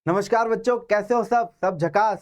नमस्कार बच्चों, कैसे हो सब झकास।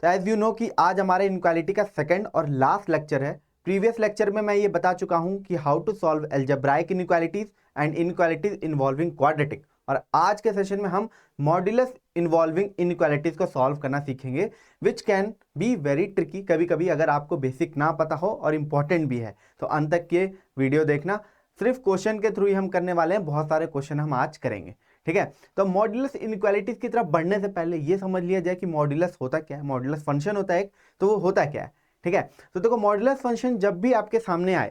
तो एज यू नो कि आज हमारे इनक्वालिटी का सेकंड और लास्ट लेक्चर है। प्रीवियस लेक्चर में मैं ये बता चुका हूं कि how to solve algebraic inequalities and inequalities involving quadratic, और आज के सेशन में हम मॉड्यूलस इन्वॉल्विंग इनक्वालिटीज को सॉल्व करना सीखेंगे, which can be very tricky कभी कभी अगर आपको बेसिक ना पता हो, और इंपॉर्टेंट भी है। तो अंत तक ये वीडियो देखना, सिर्फ क्वेश्चन के थ्रू ही हम करने वाले हैं, बहुत सारे क्वेश्चन हम आज करेंगे। ठीक है, तो मॉड्यूलस इनइक्वालिटीज की तरफ बढ़ने से पहले ये समझ लिया जाए कि मॉड्यूलस होता क्या है। मॉड्यूलस फंक्शन होता है एक, तो वो होता क्या है। ठीक है, तो देखो मॉड्यूलस फंक्शन जब भी आपके सामने आए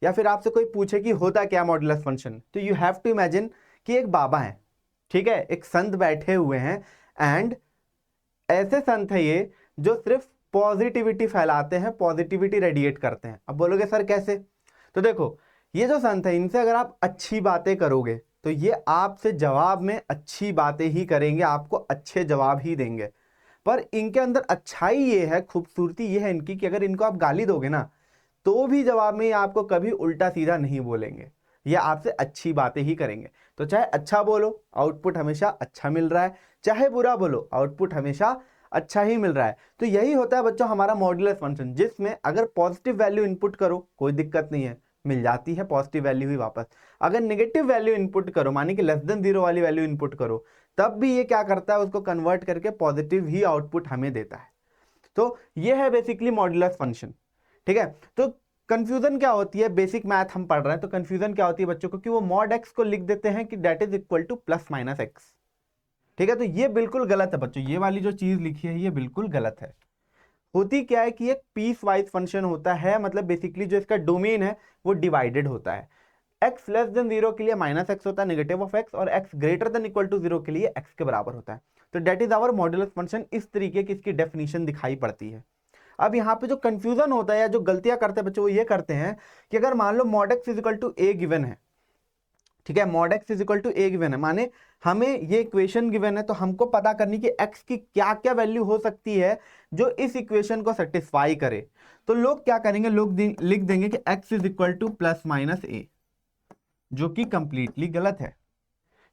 या फिर आपसे कोई पूछे कि होता क्या मॉड्यूलस फंक्शन, तो यू हैव टू इमेजिन कि एक बाबा है, ठीक है, एक संत बैठे हुए हैं, एंड ऐसे संत है ये जो सिर्फ पॉजिटिविटी फैलाते हैं, पॉजिटिविटी रेडिएट करते हैं। अब बोलोगे सर कैसे? तो देखो, ये जो संत है इनसे अगर आप अच्छी बातें करोगे तो ये आपसे जवाब में अच्छी बातें ही करेंगे, आपको अच्छे जवाब ही देंगे। पर इनके अंदर अच्छाई ये है, खूबसूरती ये है इनकी, कि अगर इनको आप गाली दोगे ना तो भी जवाब में ये आपको कभी उल्टा सीधा नहीं बोलेंगे, ये आपसे अच्छी बातें ही करेंगे। तो चाहे अच्छा बोलो, आउटपुट हमेशा अच्छा मिल रहा है, चाहे बुरा बोलो, आउटपुट हमेशा अच्छा ही मिल रहा है। तो यही होता है बच्चों हमारा मॉड्यूलस फंक्शन, जिसमें अगर पॉजिटिव वैल्यू इनपुट करो कोई दिक्कत नहीं है, मिल जाती है पॉजिटिव वैल्यू ही वापस। अगर नेगेटिव वैल्यू इनपुट करो, माने कि लेस देन जीरो वाली वैल्यू इनपुट करो, तब भी ये क्या करता है, उसको कन्वर्ट करके पॉजिटिव ही आउटपुट हमें देता है। तो ये है बेसिकली मॉड्यूलस फंक्शन। ठीक है, तो कंफ्यूजन क्या होती है, बेसिक मैथ हम पढ़ रहे हैं तो कंफ्यूजन क्या होती है बच्चों को, कि वो मॉड एक्स को लिख देते हैं कि that is equal to plus minus x. ठीक है, तो ये बिल्कुल गलत है बच्चों, ये वाली जो चीज लिखी है ये बिल्कुल गलत है। होती क्या है कि एक पीस वाइज फंक्शन होता है, मतलब बेसिकली जो इसका डोमेन है वो डिवाइडेड होता है। एक्स लेस देन जीरो के लिए माइनस एक्स होता है, नेगेटिव ऑफ एक्स, और x greater than equal to zero के लिए एक्स के बराबर होता है। तो that is our modulus function, इस तरीके की इसकी डेफिनेशन दिखाई पड़ती है। अब यहाँ पे जो कंफ्यूजन होता है या जो गलतियां करते हैं बच्चों, वो ये करते हैं कि अगर मान लो mod x is equal to A given है, ठीक है, mod x is equal to A given है, माने हमें ये इक्वेशन गिवन है, तो हमको पता करनी कि एक्स की क्या क्या वैल्यू हो सकती है जो इस इक्वेशन को सेटिस्फाई करे। तो लोग क्या करेंगे, लोग लिख देंगे कि X is equal to plus minus A, जो कि कंप्लीटली गलत है।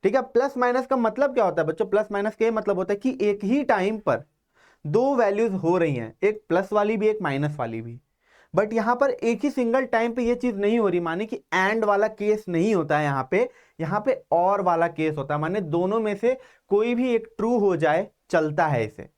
ठीक है, प्लस माइनस का मतलब क्या होता है बच्चों, प्लस माइनस का मतलब होता है कि एक ही टाइम पर दो वैल्यूज हो रही हैं, एक प्लस वाली भी एक माइनस वाली भी, बट यहां पर एक ही सिंगल टाइम पे ये चीज नहीं हो रही, माने कि एंड वाला केस नहीं होता है यहाँ पे और वाला केस होता है, माने दोनों में से कोई भी एक ट्रू हो जाए चलता है इसे।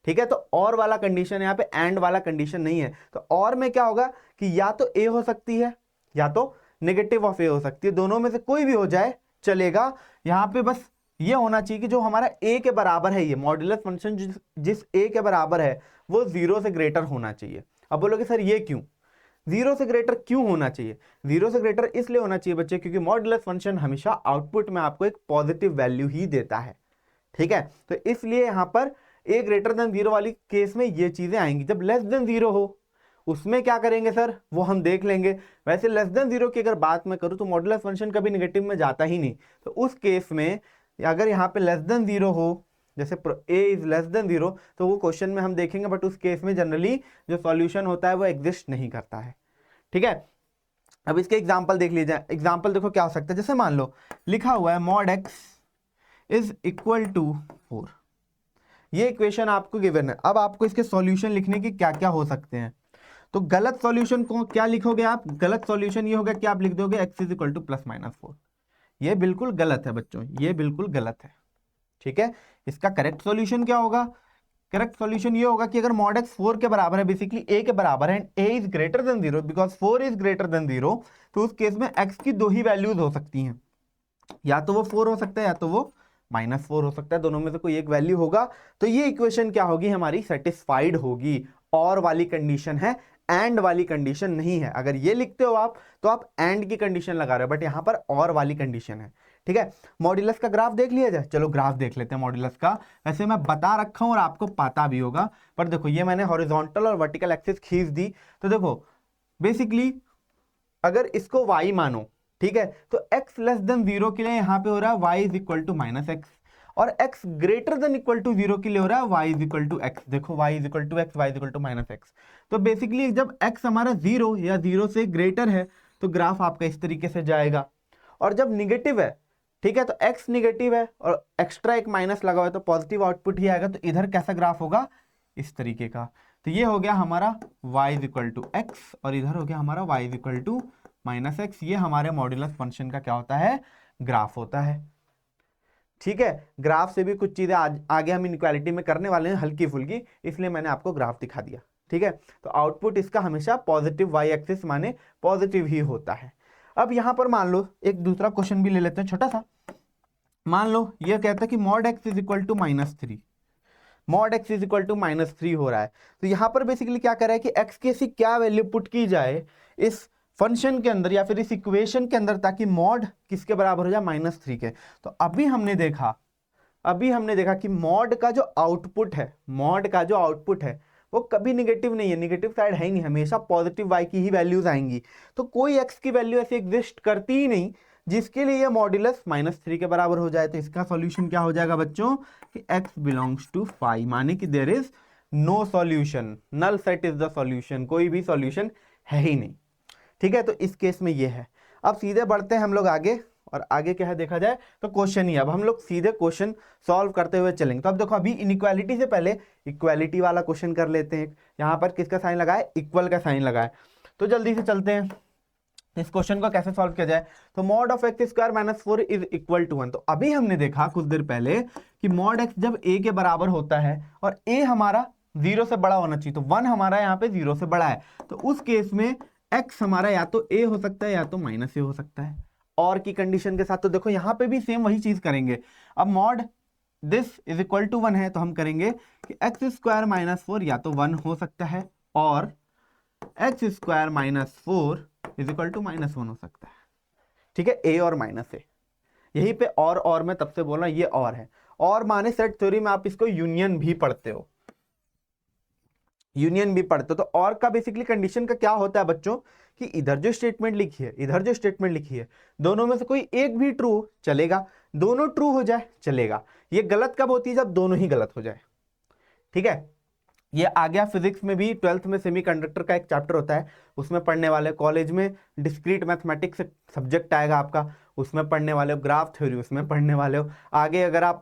ठीक है, तो और वाला कंडीशन, यहाँ पे एंड वाला कंडीशन नहीं है। तो और में क्या होगा कि या तो ए हो सकती है या तो नेगेटिव ऑफ ए हो सकती है, दोनों में से कोई भी हो जाए चलेगा। यहाँ पे बस ये होना चाहिए कि जो हमारा ए के बराबर है, ये मॉड्यूलस फंक्शन जिस ए के बराबर है वो जीरो से ग्रेटर होना चाहिए। अब बोलोगे सर ये क्यों, जीरो से ग्रेटर क्यों होना चाहिए? जीरो से ग्रेटर इसलिए होना चाहिए बच्चे क्योंकि मॉड्यूलस फंक्शन हमेशा आउटपुट में आपको एक पॉजिटिव वैल्यू ही देता है। ठीक है, तो इसलिए यहां पर ए ग्रेटर देन जीरो वाली केस में ये चीजें आएंगी। जब लेस देन जीरो हो उसमें क्या करेंगे सर, वो हम देख लेंगे। वैसे लेस देन जीरो की अगर बात मैं करूं तो मॉड्यूलस फंक्शन कभी नेगेटिव में जाता ही नहीं। तो उस केस में अगर यहाँ पे लेस देन जीरो हो, जैसे ए इज लेस देन जीरो, तो वो क्वेश्चन में हम देखेंगे, बट उस केस में जनरली जो सॉल्यूशन होता है वो एग्जिस्ट नहीं करता है। ठीक है, अब इसके एग्जांपल देख लीजिए। एग्जांपल देखो क्या हो सकता है, जैसे मान लो लिखा हुआ है mod x is equal to 4, ये इक्वेशन आपको गिवन है। अब आपको इसके सॉल्यूशन लिखने की क्या क्या हो सकते हैं। तो गलत सॉल्यूशन को क्या लिखोगे आप, गलत सॉल्यूशन ये होगा कि आप लिख दोगे x is equal to plus minus 4। ये बिल्कुल गलत है बच्चों, ये बिल्कुल गलत है। ठीक है, इसका करेक्ट सॉल्यूशन क्या होगा, करेक्ट सॉल्यूशन ये होगा कि अगर मॉड एक्स 4 के बराबर है, बेसिकली ए के बराबर है, and A is greater than zero, because 4 is greater than zero, तो उस केस में एक्स की दो ही वैल्यूज हो सकती हैं, या तो वो 4 हो सकता है या तो वो -4 हो सकता है, दोनों में से कोई एक वैल्यू होगा। तो ये इक्वेशन क्या होगी हमारी, सेटिस्फाइड होगी। और वाली कंडीशन है, एंड वाली कंडीशन नहीं है। अगर ये लिखते हो आप तो आप एंड की कंडीशन लगा रहे हो, बट यहां पर और वाली कंडीशन है। ठीक है, मॉड्यूलस का ग्राफ देख लिया जाए, चलो ग्राफ देख लेते हैं मॉड्यूलस का। वैसे मैं बता रखा हूं और आपको पता भी होगा, पर देखो ये मैंने हॉरिजॉन्टल और वर्टिकल एक्सिस खींच दी। तो देखो बेसिकली अगर इसको y मानो, ठीक है, तो x लेस देन जीरो के लिए यहां पे हो रहा है y is equal to minus x, और x greater than equal to zero के लिए हो रहा है y is equal to x. देखो y is equal to x, y is equal to minus x. तो बेसिकली जब x हमारा जीरो या जीरो से ग्रेटर है तो ग्राफ आपका इस तरीके से जाएगा, और जब निगेटिव है ठीक है, तो x निगेटिव है और एक्स्ट्रा एक माइनस लगा हुआ है तो पॉजिटिव आउटपुट ही आएगा। तो इधर कैसा ग्राफ होगा, इस तरीके का। तो ये हो गया हमारा y is equal to x और इधर हो गया हमारा y is equal to minus x. ये हमारे मॉड्यूलस फंक्शन का क्या होता है, ग्राफ होता है। ठीक है, ग्राफ से भी कुछ चीजें आगे हम इनइक्वालिटी में करने वाले हैं हल्की फुल्की, इसलिए मैंने आपको ग्राफ दिखा दिया। ठीक है, तो आउटपुट इसका हमेशा पॉजिटिव वाई एक्सिस माने पॉजिटिव ही होता है। अब यहां पर मान लो एक दूसरा क्वेश्चन भी ले लेते हैं छोटा सा। मान लो ये कहता है कि mod x is equal to -3, mod x is equal to -3 हो रहा है। तो यहां पर बेसिकली क्या कर रहा है कि एक्स की ऐसी क्या वैल्यू पुट की जाए इस फंक्शन के अंदर या फिर इस इक्वेशन के अंदर ताकि मॉड किसके बराबर हो जाए, -3 के। तो अभी हमने देखा कि मॉड का जो आउटपुट है, मॉड का जो आउटपुट है वो कभी निगेटिव नहीं है, निगेटिव साइड है ही नहीं, हमेशा पॉजिटिव वाई की ही वैल्यूज आएंगी। तो कोई एक्स की वैल्यू ऐसी एग्जिस्ट करती ही नहीं जिसके लिए ये मॉड्यूलस -3 के बराबर हो जाए। तो इसका सॉल्यूशन क्या हो जाएगा बच्चों कि x बिलोंग्स टू 5, माने कि there is no solution, null set is the solution, कोई भी सॉल्यूशन है ही नहीं। ठीक है, तो इस केस में ये है। अब सीधे बढ़ते हैं हम लोग आगे, और आगे क्या है देखा जाए तो क्वेश्चन ही। अब हम लोग सीधे क्वेश्चन सॉल्व करते हुए चलेंगे। तो अब देखो अभी इनइक्वालिटी से पहले इक्वालिटी वाला क्वेश्चन कर लेते हैं। यहाँ पर किसका साइन लगा है, इक्वल का साइन लगा है। तो जल्दी से चलते हैं इस क्वेश्चन को कैसे सॉल्व किया जाए। तो mod of x square -4 is equal to 1। तो अभी हमने देखा कुछ देर पहले कि मॉड एक्स जब a के बराबर होता है और a हमारा 0 से बड़ा होना चाहिए, तो 1 हमारा यहाँ पे 0 से बड़ा है, तो उस केस में x हमारा या तो a हो सकता है या तो -a हो सकता है, और की कंडीशन के साथ। तो देखो यहाँ पे भी सेम वही चीज करेंगे। अब mod this is equal to 1 है तो हम करेंगे कि एक्स स्क्वायर -4 या तो 1 हो सकता है और x square -4 is equal to -1 हो सकता है। ठीक है, ए और माइनस ए, यहीं पे और मैं तब से बोल रहा हूं ये और है। और माने सेट थ्योरी में आप इसको यूनियन भी पढ़ते हो, यूनियन भी पढ़ते हो। तो और का बेसिकली कंडीशन का क्या होता है बच्चों कि इधर जो स्टेटमेंट लिखी है, इधर जो स्टेटमेंट लिखी है, दोनों में से कोई एक भी ट्रू चलेगा, दोनों ट्रू हो जाए चलेगा। ये गलत कब होती है, जब दोनों ही गलत हो जाए। ठीक है, ये आ गया फिजिक्स में भी, 12th में सेमीकंडक्टर का एक चैप्टर होता है उसमें पढ़ने वाले, कॉलेज में डिस्क्रीट मैथमेटिक्स सब्जेक्ट आएगा आपका, उसमें पढ़ने वाले हो, ग्राफ थ्योरी उसमें पढ़ने वाले हो। आगे अगर आप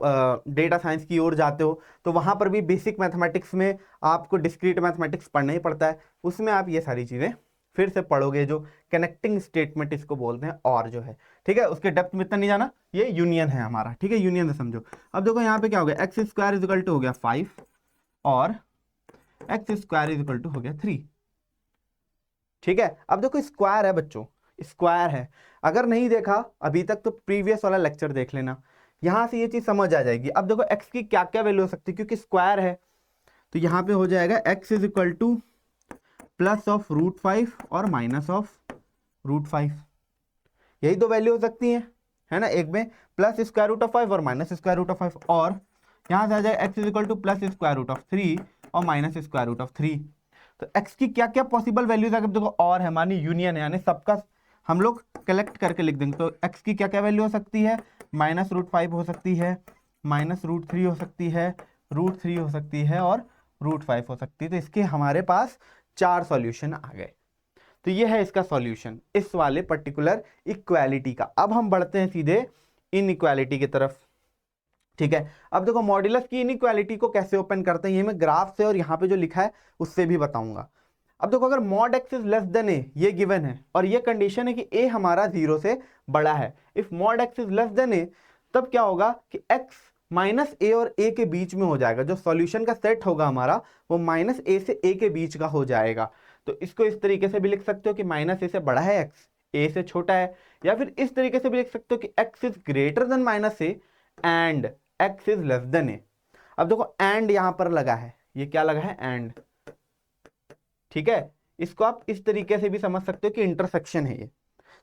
डेटा साइंस की ओर जाते हो तो वहां पर भी बेसिक मैथमेटिक्स में आपको डिस्क्रीट मैथमेटिक्स पढ़ना ही पड़ता है, उसमें आप ये सारी चीजें फिर से पढ़ोगे, जो कनेक्टिंग स्टेटमेंट इसको बोलते हैं, और जो है। ठीक है, उसके डेप्थ में इतना नहीं जाना, ये यूनियन है हमारा। ठीक है, यूनियन से समझो। अब देखो यहाँ पे क्या हो गया, x square is equal to हो गया 5 और x square is equal to हो गया 3। ठीक है, अब देखो स्क्वायर है बच्चों, स्क्वायर है। अगर नहीं देखा अभी तक तो प्रीवियस वाला लेक्चर देख लेना, यहां से ये चीज समझ आ जाएगी। अब देखो एक्स की क्या क्या वैल्यू हो सकती है, क्योंकि स्क्वायर है तो यहां पे हो जाएगा x is equal to plus of √5 और माइनस ऑफ √5, यही दो वैल्यू हो सकती है ना। एक में प्लस स्क्वायर रूट ऑफ 5 और माइनस स्क्वायर रूट ऑफ 5, और यहां से आ जाएगा x is equal to plus square root of 3 और माइनस स्क्वायर रूट ऑफ 3। तो x की क्या क्या पॉसिबल वैल्यूज है, देखो और है, मानी यूनियन है, यानी सबका हम लोग कलेक्ट करके लिख देंगे। तो x की क्या क्या वैल्यू हो सकती है, -√5 हो सकती है, -√3 हो सकती है, √3 हो सकती है और √5 हो सकती है। तो इसके हमारे पास 4 सॉल्यूशन आ गए। तो ये है इसका सॉल्यूशन इस वाले पर्टिकुलर इक्वालिटी का। अब हम बढ़ते हैं सीधे इनइक्वालिटी की तरफ। ठीक है, अब देखो मॉड्यूलस की इनइक्वालिटी को कैसे ओपन करते हैं, ये मैं ग्राफ से और यहाँ पे जो लिखा है उससे भी बताऊंगा। अब देखो अगर mod x is less than A, ये गिवन है और ये कंडीशन है कि ए हमारा 0 से बड़ा है। If mod x is less than A, तब क्या होगा कि एक्स -a और a के बीच में हो जाएगा। जो सॉल्यूशन का सेट होगा हमारा वो -a से a के बीच का हो जाएगा। तो इसको इस तरीके से भी लिख सकते हो कि -a से बड़ा है x, a से छोटा है, या फिर इस तरीके से भी लिख सकते हो कि x is greater then -a and x is less than a। अब देखो एंड यहां पर लगा है, ये क्या लगा है, एंड। ठीक है, इसको आप इस तरीके से भी समझ सकते हो कि इंटरसेक्शन है ये।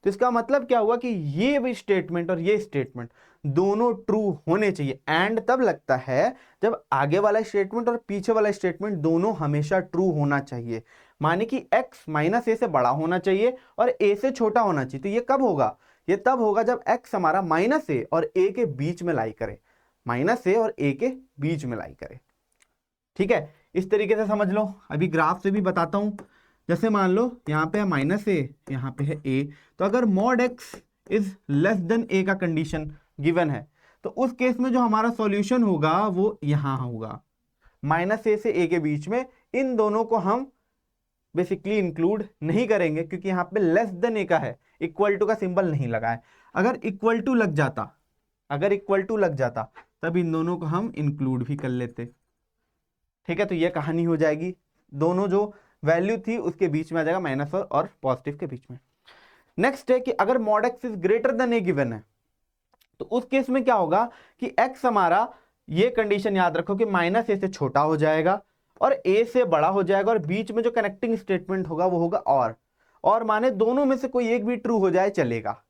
तो इसका मतलब क्या हुआ कि ये भी स्टेटमेंट और ये स्टेटमेंट दोनों ट्रू होने चाहिए। एंड तब लगता है जब आगे वाला स्टेटमेंट और पीछे वाला स्टेटमेंट दोनों हमेशा ट्रू होना चाहिए, माने कि x -a से बड़ा होना चाहिए और a से छोटा होना चाहिए। तो ये कब होगा, ये तब होगा जब x हमारा -a और a के बीच में लाई करे, -a और a के बीच में लाई करे। ठीक है, इस तरीके से समझ लो। अभी ग्राफ से भी बताता हूं। जैसे मान लो यहाँ पे है -a, यहाँ पे है a, तो अगर mod x is less than a का कंडीशन गिवन है, तो उस केस में जो हमारा सॉल्यूशन होगा वो यहां होगा, -a से a के बीच में। इन दोनों को हम बेसिकली इंक्लूड नहीं करेंगे क्योंकि यहाँ पे लेस देन a का है, इक्वल टू का सिंबल नहीं लगा है। अगर इक्वल टू लग जाता, अगर इक्वल टू लग जाता तब इन दोनों को हम इंक्लूड भी कर लेते। ठीक है, तो ये कहानी हो जाएगी, दोनों जो वैल्यू थी उसके बीच में आ जाएगा माइनस और पॉजिटिव के बीच में। नेक्स्ट है कि अगर mod x is greater than A given है, तो उस केस में क्या होगा कि x हमारा, ये कंडीशन याद रखो कि -a से छोटा हो जाएगा और a से बड़ा हो जाएगा, और बीच में जो कनेक्टिंग स्टेटमेंट होगा वो होगा और माने दोनों में से कोई एक भी ट्रू हो जाए चलेगा,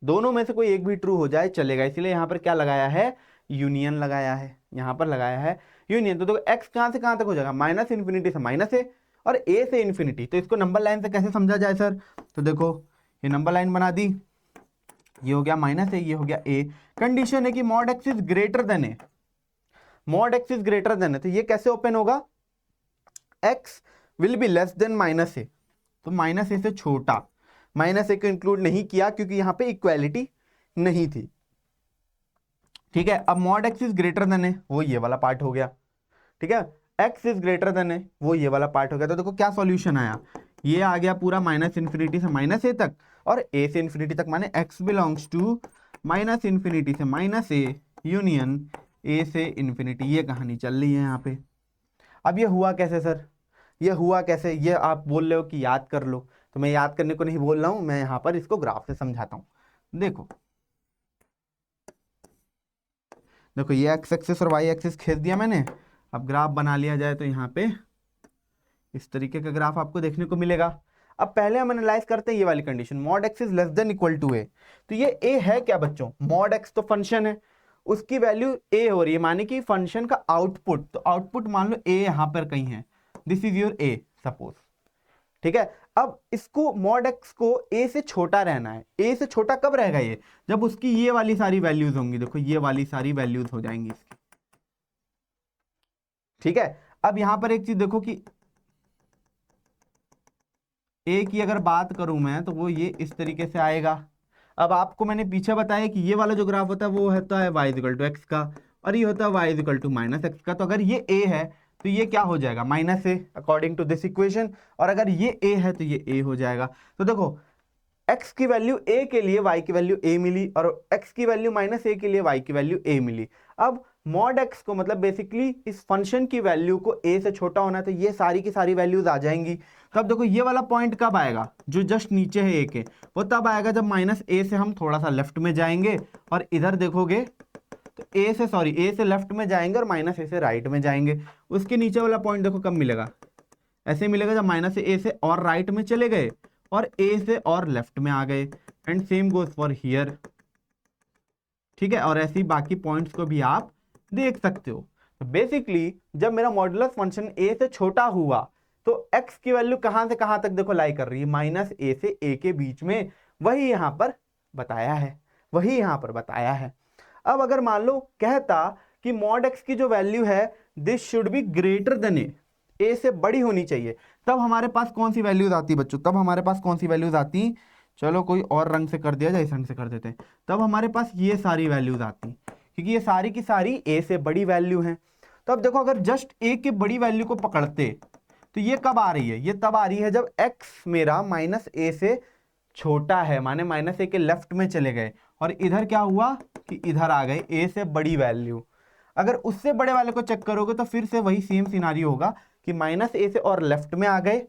दोनों में से कोई एक भी ट्रू हो जाए चलेगा। इसलिए यहां पर क्या लगाया है, यूनियन लगाया है, यहां पर लगाया है यूनियन। तो देखो x कहां से कहां तक हो जाएगा, -∞ से -a और a से इन्फिनिटी। तो इसको नंबर लाइन से कैसे समझा जाए सर, तो देखो ये नंबर लाइन बना दी, ये हो गया -a, ये हो गया a। कंडीशन है कि mod x is greater than A, mod x is greater than A, तो ये कैसे ओपन होगा, x will be less than -a, तो -a से छोटा, -a को इंक्लूड नहीं किया क्योंकि यहां पे इक्वालिटी नहीं थी। ठीक है, अब mod x is greater than a, वो ये वाला पार्ट हो गया। ठीक है, x is greater than a, वो ये वाला पार्ट हो गया। तो देखो क्या सॉल्यूशन आया, ये आ गया पूरा -∞ से -a तक और a से इन्फिनिटी तक, माने x बिलोंग्स टू -∞ से -a यूनियन a से इन्फिनिटी। ये कहानी चल रही है यहाँ पे। अब ये हुआ कैसे सर, ये हुआ कैसे, ये आप बोल रहे हो कि याद कर लो, तो मैं याद करने को नहीं बोल रहा हूं, मैं यहाँ पर इसको ग्राफ से समझाता हूं। देखो देखो ये x एक्सिस और y एक्सिस खींच दिया मैंने, अब ग्राफ बना लिया जाए तो यहाँ पे इस तरीके का ग्राफ आपको देखने को मिलेगा। अब पहले हम एनालाइज करते हैं ये वाली condition, mod x is less than equal to a. तो ये ए है क्या बच्चों, मॉड एक्स तो फंक्शन है, उसकी वैल्यू ए हो रही है, माने कि फंक्शन का आउटपुट, तो आउटपुट मान लो ए यहां पर कहीं है, this is your A suppose. ठीक है, अब इसको मॉड एक्स को ए से छोटा रहना है। ए से छोटा कब रहेगा ये, जब उसकी ये वाली सारी वैल्यूज होंगी, देखो ये वाली सारी वैल्यूज हो जाएंगी इसकी। ठीक है, अब यहां पर एक चीज देखो कि ए की अगर बात करूं मैं तो वो ये इस तरीके से आएगा। अब आपको मैंने पीछे बताया कि ये वाला जो ग्राफ होता है वो होता है y = x का, और ये होता है y = -x का। तो अगर ये a है तो ये क्या हो जाएगा, -a according to this equation, और अगर ये a है तो ये a हो जाएगा। तो देखो x की वैल्यू a के लिए y की वैल्यू a मिली, और x की वैल्यू -a के लिए y की वैल्यू a मिली। अब मॉड x को मतलब बेसिकली इस फंक्शन की वैल्यू को a से छोटा होना है, तो ये सारी की सारी वैल्यूज आ जाएंगी। तो अब देखो ये वाला पॉइंट कब आएगा, जो जस्ट नीचे है a के, वो तब आएगा जब -a से हम थोड़ा सा लेफ्ट में जाएंगे, और इधर देखोगे तो a से लेफ्ट में जाएंगे और -a से राइट में जाएंगे। उसके नीचे वाला पॉइंट देखो कब मिलेगा, ऐसे मिलेगा जब -a से और राइट में चले गए और a से और लेफ्ट में आ गए, and same goes for here. ठीक है, और ऐसे ही बाकी पॉइंट्स को भी आप देख सकते हो। तो बेसिकली जब मेरा मॉड्यूलस फंक्शन a से छोटा हुआ तो x की वैल्यू कहां से कहां तक देखो लाई कर रही है, -a से a के बीच में, वही यहां पर बताया है, वही यहां पर बताया है। अब अगर मान लो कहता कि मॉड x की जो वैल्यू है this should be greater then a से बड़ी होनी चाहिए, तब हमारे पास कौन सी वैल्यूज आती बच्चों, तब हमारे पास कौन सी वैल्यूज आती, चलो कोई और रंग से कर दिया जाए, इस रंग से कर देते हैं, तब हमारे पास ये सारी वैल्यूज आती, क्योंकि ये सारी की सारी a से बड़ी वैल्यू हैं। तो अब देखो अगर जस्ट a के बड़ी वैल्यू को पकड़ते तो ये कब आ रही है, ये तब आ रही है जब x मेरा -a से छोटा है, माने -a के लेफ्ट में चले गए, और इधर क्या हुआ कि इधर आ गए a से बड़ी वैल्यू। अगर उससे बड़े वाले को चेक करोगे तो फिर से वही सेम सिनारियो होगा कि -a से और लेफ्ट में आ गए,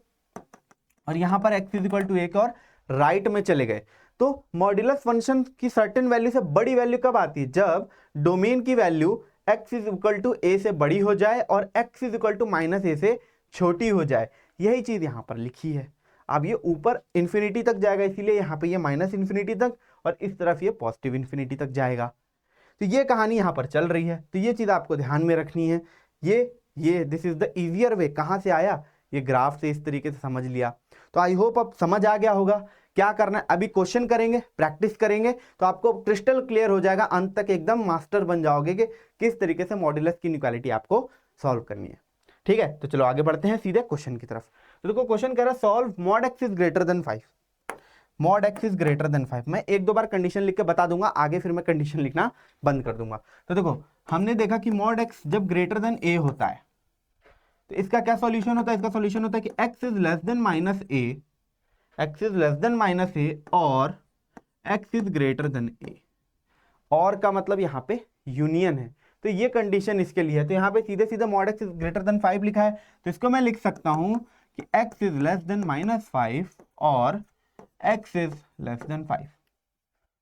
और यहां पर x = 1 और राइट में चले गए। तो मॉड्यूलस फंक्शन की सर्टेन वैल्यू से बड़ी वैल्यू कब आती है, जब डोमेन की वैल्यू x = a से बड़ी हो जाए और x = -a से छोटी हो जाए। यही चीज यहां पर लिखी है। अब ये ऊपर इंफिनिटी तक जाएगा, इसीलिए यहाँ पे ये -∞ तक, और इस तरफ ये +∞ तक जाएगा। तो ये कहानी यहाँ पर चल रही है, तो ये चीज आपको ध्यान में रखनी है। ये this is the easier way, कहाँ से आया, ये ग्राफ से इस तरीके से समझ लिया। तो आई होप अब समझ आ गया होगा क्या करना है। अभी क्वेश्चन करेंगे, प्रैक्टिस करेंगे, तो आपको क्रिस्टल क्लियर हो जाएगा, अंत तक एकदम मास्टर बन जाओगे कि किस तरीके से मॉड्यूलस की इनइक्वालिटी आपको सॉल्व करनी है। ठीक है, तो चलो आगे बढ़ते हैं सीधे क्वेश्चन की तरफ। तो देखो क्वेश्चन कह रहा है solve mod x is greater then 5। Mod x is greater then 5। मैं एक दो बार कंडीशन लिख के बता दूंगा, आगे फिर मैं कंडीशन लिखना बंद कर दूंगा। तो देखो हमने देखा कि मॉड एक्स जब ग्रेटर देन ए होता है तो इसका क्या सॉल्यूशन होता है, इसका सॉल्यूशन होता है कि x is less than minus a, x is less than minus a और x is greater than a. और का मतलब यहाँ पे यूनियन है, तो ये कंडीशन इसके लिए है। तो यहाँ पे सीधे सीधे mod x is greater then 5 लिखा है, तो इसको मैं लिख सकता हूं कि x is less than minus 5 और x is less then 5,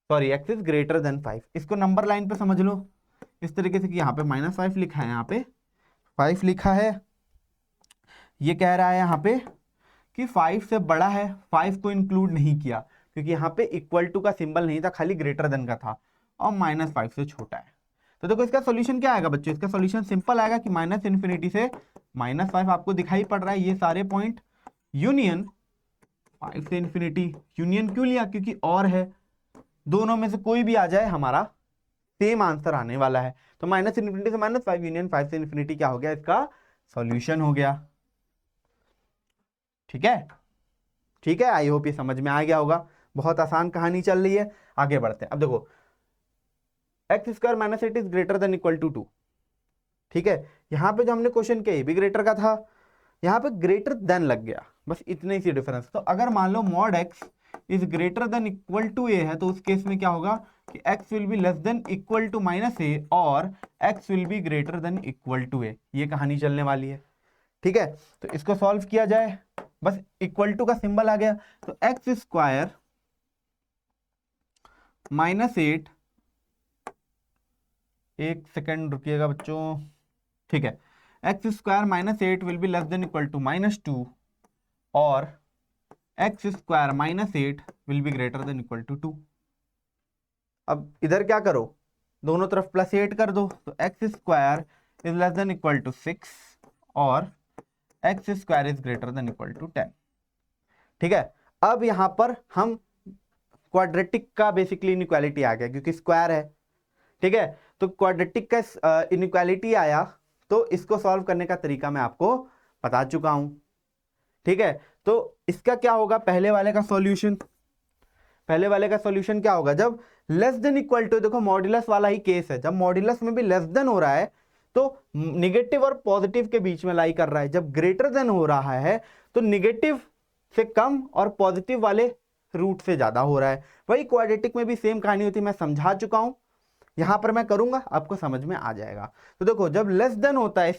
sorry x is greater then 5। इसको नंबर लाइन पे समझ लो इस तरीके से कि यहाँ पे माइनस 5 लिखा है, यहाँ पे 5 लिखा है। ये कह रहा है यहाँ पे कि 5 से बड़ा है, 5 को इंक्लूड नहीं किया क्योंकि यहाँ पे इक्वल टू का सिंबल नहीं था, खाली ग्रेटर देन का था, और माइनस 5 से छोटा है। तो देखो इसका सॉल्यूशन क्या आएगा बच्चों, इसका सॉल्यूशन सिंपल आएगा कि माइनस इन्फिनिटी से माइनस 5 आपको दिखाई पड़ रहा है ये सारे पॉइंट, यूनियन 5 से इन्फिनिटी। यूनियन क्यों लिया, क्योंकि और है, दोनों में से कोई भी आ जाए हमारा सेम आंसर आने वाला है। तो माइनस इन्फिनिटी से माइनस 5 यूनियन 5 से इन्फिनिटी क्या हो गया, इसका सॉल्यूशन हो गया। ठीक है, ठीक है, आई होप ये समझ में आ गया होगा। बहुत आसान कहानी चल रही है, आगे बढ़ते हैं। अब देखो x square minus 8 is greater than equal to 2। ठीक है, यहां पे जो हमने क्वेश्चन किया ये भी ग्रेटर का था, यहां पे ग्रेटर देन लग गया, बस इतने ही सी डिफरेंस। तो अगर मान लो mod x is greater than equal to a है तो उस केस में क्या होगा कि x will be less than equal to minus a और x will be greater than equal to a. ये कहानी चलने वाली है। ठीक है, तो इसको सॉल्व किया जाए, बस इक्वल टू का सिंबल आ गया, तो एक्स स्क्वायर माइनस 8, एक सेकेंड रुकिएगा बच्चों, ठीक है, x square minus 8 will be less than equal to minus 2 और x square minus 8 will be greater than equal to 2। अब इधर क्या करो, दोनों तरफ प्लस 8 कर दो, तो x square is less than equal to 6 और x square is greater than equal to 10। ठीक है, अब यहां पर हम क्वाड्रेटिक का बेसिकली इनइक्वालिटी आ गया क्योंकि स्क्वायर है। ठीक है, तो क्वाड्रेटिक का इनइक्वालिटी आया, तो इसको सॉल्व करने का तरीका मैं आपको बता चुका हूं। ठीक है, तो इसका क्या होगा, पहले वाले का सॉल्यूशन, पहले वाले का सॉल्यूशन क्या होगा, जब लेस देन इक्वल टू, देखो मॉड्यूलस वाला ही केस है, जब मॉड्यूलस में भी लेस देन हो रहा है तो निगेटिव और पॉजिटिव के बीच में लाई कर रहा है, जब ग्रेटर देन हो रहा है तो निगेटिव से कम और पॉजिटिव वाले रूट से ज्यादा हो रहा है। वही क्वाड्रेटिक में भी सेम कहानी होती है, मैं समझा चुका हूं, यहां पर मैं करूंगा आपको समझ में आ जाएगा। तो देखो जब लेस देन होता है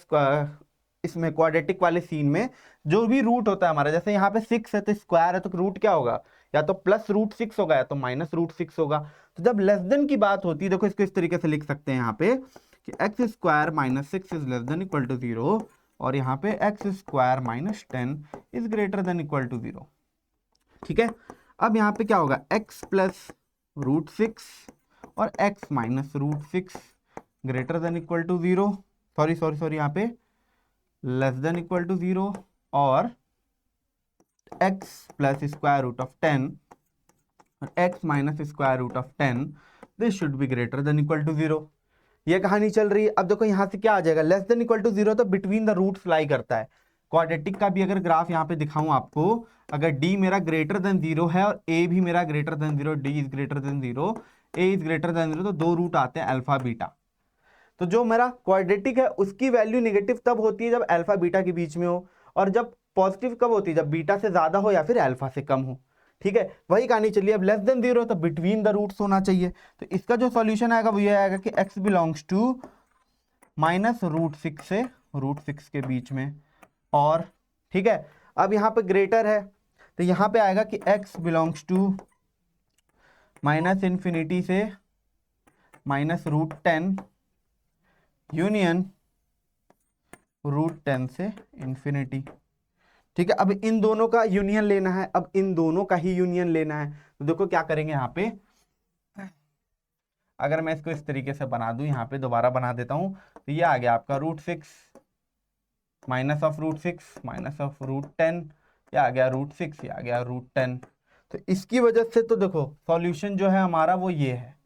इसमें क्वाड्रेटिक वाले सीन में जो भी रूट होता है हमारा, जैसे यहाँ पे 6 है तो स्क्वायर है तो रूट क्या होगा, या तो प्लस रूट 6 होगा या तो माइनस रूट 6 होगा। तो जब लेस देन की बात होती है, देखो इसको इस तरीके से लिख सकते हैं यहाँ पे कि x square minus 6 is less than equal to 0 और यहाँ पे x square minus 10 is greater than equal to 0। ठीक है, अब यहाँ पे क्या होगा, x प्लस रूट 6 और x minus root 6 greater than equal to 0, sorry यहाँ पे लेस देन इक्वल टू 0 और x plus square root of 10 और x minus square root of 10 this should be greater than equal to 0। ये कहानी चल रही है। अब देखो यहां से क्या आ जाएगा, लेस देन इक्वल टू 0 तो बिटवीन द रूट्स लाई करता है। क्वाड्रेटिक का भी अगर ग्राफ यहाँ पे दिखाऊं आपको, अगर d मेरा ग्रेटर देन 0 है और a भी मेरा greater than 0, d is greater than 0, a is greater than 0, तो दो रूट आते हैं अल्फा बीटा। तो जो मेरा क्वाड्रेटिक है उसकी वैल्यू नेगेटिव तब होती है जब अल्फा बीटा के बीच में हो, और जब पॉजिटिव कब होती है, जब बीटा से ज्यादा हो या फिर अल्फा से कम हो। ठीक है, वही कहानी चलिए। अब लेस देन 0 तो बिटवीन द रूट्स होना चाहिए, तो इसका जो सॉल्यूशन आएगा वो ये आएगा कि x belongs to minus root 6 से रूट 6 के बीच में। और ठीक है, अब यहाँ पे ग्रेटर है तो यहाँ पे आएगा कि x belongs to minus infinity से माइनस रूट 10 यूनियन रूट 10 से इंफिनिटी। ठीक है, अब इन दोनों का यूनियन लेना है, अब इन दोनों का ही यूनियन लेना है। तो देखो क्या करेंगे यहाँ पे, अगर मैं इसको इस तरीके से बना दूं, यहाँ पे दोबारा बना देता हूं, तो ये आ गया आपका root 6 minus of root 6 minus of root 10, ये आ गया रूट 6, ये आ गया रूट 10। तो इसकी वजह से तो देखो सॉल्यूशन जो है हमारा वो ये है,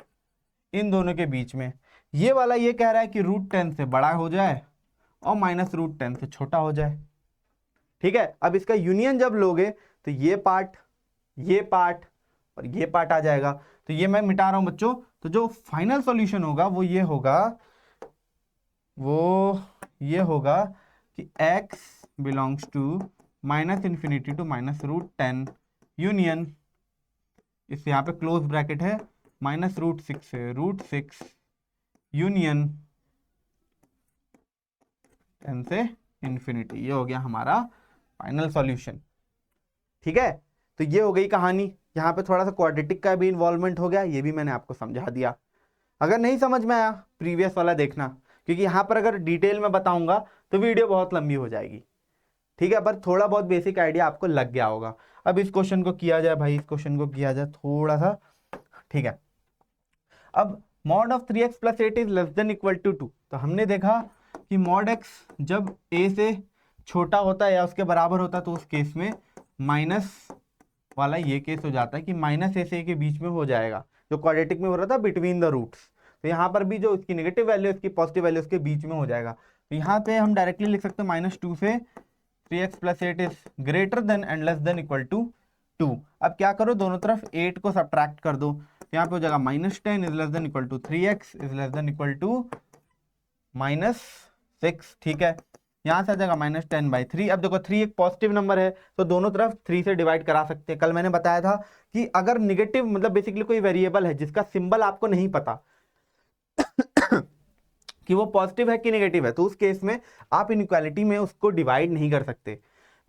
इन दोनों के बीच में ये वाला ये कह रहा है कि रूट 10 से बड़ा हो जाए और माइनस रूट 10 से छोटा हो जाए। ठीक है, अब इसका यूनियन जब लोगे तो ये पार्ट और ये पार्ट आ जाएगा। तो ये मैं मिटा रहा हूं बच्चों। तो जो फाइनल सॉल्यूशन होगा वो ये होगा कि x belongs to minus infinity to minus root 10 union, इस यहाँ पे क्लोज ब्रैकेट है, माइनस रूट 6 से रूट 6 यूनियन 10 से इन्फिनिटी। ये हो गया हमारा फाइनल सॉल्यूशन। ठीक है, तो ये हो गई कहानी। यहाँ पे थोड़ा सा क्वाड्रेटिक का भी इन्वॉल्वमेंट हो गया, ये भी मैंने आपको समझा दिया। अगर नहीं समझ में आया प्रीवियस वाला देखना, क्योंकि यहाँ पर अगर डिटेल में बताऊंगा तो वीडियो बहुत लंबी हो जाएगी। ठीक है, पर थोड़ा बहुत बेसिक आइडिया आपको लग गया होगा। अब इस क्वेश्चन को किया जाए भाई, इस क्वेश्चन को किया जाए थोड़ा सा। ठीक है, अब mod of 3x plus 8 is less than equal to 2। तो हमने देखा कि मॉड x जब a से छोटा होता है या उसके बराबर होता है तो उस केस में माइनस वाला ये केस हो जाता है कि माइनस a से a के बीच में हो जाएगा, जो क्वाड्रेटिक में हो रहा था बिटवीन द रूट्स। तो यहाँ पर भी जो इसकी नेगेटिव वैल्यू इसकी पॉजिटिव वैल्यू उसके बीच में हो जाएगा। तो यहाँ पे हम डायरेक्टली लिख सकते हैं -2 से 3x plus 8 is greater than and less than equal to 2। अब क्या करो, दोनों तरफ 8 को सब्ट्रैक्ट कर दो। तो यहाँ पे हो जाएगा -10 is less than equal to 3x is less than equal to -6। ठीक है, यहाँ से आ जाएगा -10/3। अब देखो 3 एक पॉजिटिव नंबर है तो दोनों तरफ 3 से डिवाइड करा सकते हैं। कल मैंने बताया था कि अगर निगेटिव मतलब बेसिकली कोई वेरिएबल है जिसका सिंबल आपको नहीं पता कि वो पॉजिटिव है कि नेगेटिव है, तो उस केस में आप इनइक्वालिटी में उसको डिवाइड नहीं कर सकते,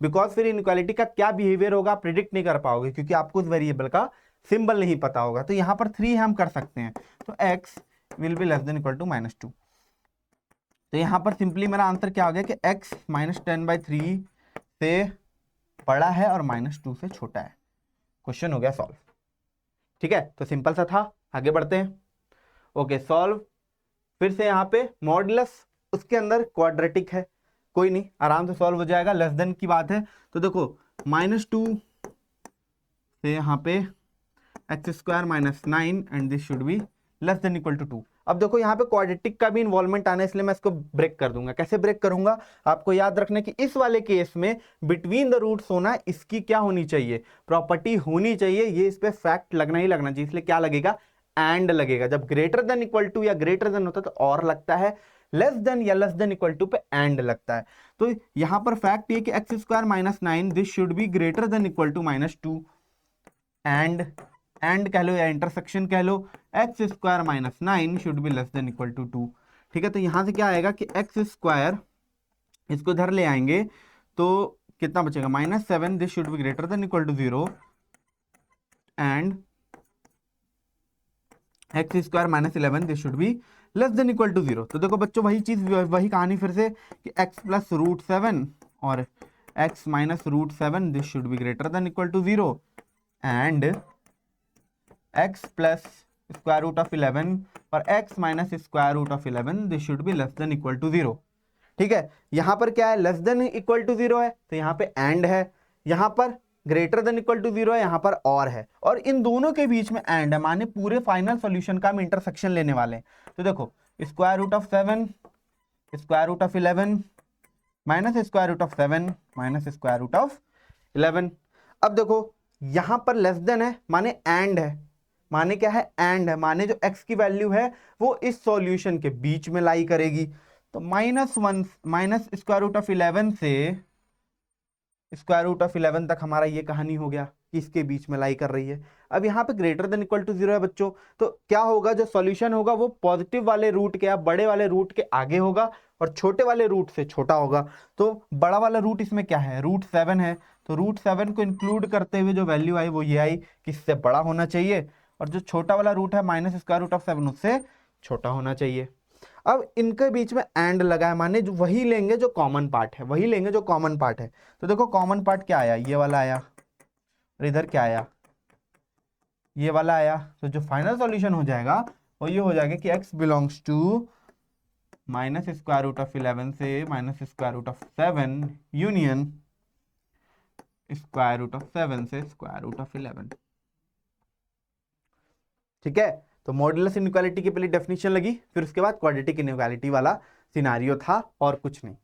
बिकॉज फिर इनइक्वालिटी का क्या बिहेवियर होगा आप प्रिडिक्ट नहीं कर पाओगे, क्योंकि आपको उस वेरिएबल का सिंबल नहीं पता होगा। तो यहाँ पर 3 हम कर सकते हैं, तो x will be less than equal to -2। तो यहाँ पर सिंपली मेरा आंसर क्या हो गया कि x -10/3 से बड़ा है और -2 से छोटा है। क्वेश्चन हो गया सॉल्व। ठीक है, तो सिंपल सा था, आगे बढ़ते हैं। Okay, solve. फिर से यहाँ पे मॉडुलस उसके अंदर क्वाड्रेटिक है, कोई नहीं, आराम से सॉल्व हो जाएगा। लेस देन की बात है तो देखो -2 से यहाँ पे x² -9 and this should be less than equal to 2। अब देखो यहाँ पे क्वाड्रेटिक का भी इन्वॉल्वमेंट आना है, इसलिए मैं इसको ब्रेक कर दूंगा। कैसे ब्रेक करूंगा, आपको याद रखना कि इस वाले केस में बिटवीन द रूट्स होना, इसकी क्या होनी चाहिए, प्रॉपर्टी होनी चाहिए। ये इस पे फैक्ट लगना ही लगना चाहिए, इसलिए क्या लगेगा, एंड लगेगा। जब ग्रेटर देन इक्वल टू या ग्रेटर देन होता है तो और लगता है, लेस देन या लेस देन इक्वल टू पे एंड लगता है। तो यहाँ पर फैक्ट ये कि x² -9 this should be greater than equal to -2। And कह लो या इंटरसेक्शन कह लो, x² -9 should be less than equal to 2। ठीक है, तो यहां से क्या आएगा कि x², इसको इधर ले आएंगे तो कितना बचेगा, -7 this should be greater than equal to 0 and x² -11 this should be less than equal to 0। तो देखो बच्चों वही चीज वही कहानी फिर से कि x + √7 और x - √7 this should be greater than equal to 0 and x + √11 और x - √11 this should be less than equal to 0। ठीक है, यहां पर क्या है, लेस देन इक्वल टू 0 है तो यहाँ पे एंड है, यहां पर ग्रेटर देन इक्वल टू 0 है, यहां पर और है, और इन दोनों के बीच में एंड है, माने पूरे फाइनल सॉल्यूशन का हम इंटरसेक्शन लेने वाले हैं। तो देखो √7 √11 -√7 -√11। अब देखो यहां पर लेस देन है माने एंड है, माने क्या है, एंड है, माने जो x की वैल्यू है वो इस सॉल्यूशन के बीच में लाई करेगी। तो -1 -√11 से √11 तक हमारा ये कहानी हो गया कि इसके बीच में लाई कर रही है। अब यहाँ पे ग्रेटर देन इक्वल टू 0 है बच्चों, तो क्या होगा, जो सॉल्यूशन होगा वो पॉजिटिव वाले रूट के या बड़े वाले रूट के आगे होगा और छोटे वाले रूट से छोटा होगा। तो बड़ा वाला रूट इसमें क्या है, √7 है, तो √7 को इंक्लूड करते हुए जो वैल्यू आई वो ये आई कि इससे बड़ा होना चाहिए, और जो छोटा वाला रूट है -√7 उससे छोटा होना चाहिए। अब इनके बीच में एंड लगा है, माने जो वही लेंगे जो कॉमन पार्ट है, वही लेंगे जो कॉमन पार्ट है। तो देखो कॉमन पार्ट क्या आया, ये वाला आया, और इधर क्या आया, ये वाला आया। तो जो फाइनल सॉल्यूशन हो जाएगा वो ये हो जाएगा कि x बिलोंग्स टू -√11 से -√7 यूनियन √7 से √11। ठीक है, तो मॉडुलस इनइक्वालिटी की पहले डेफिनेशन लगी, फिर उसके बाद क्वाड्रेटिक इनइक्वालिटी वाला सिनारियो था और कुछ नहीं।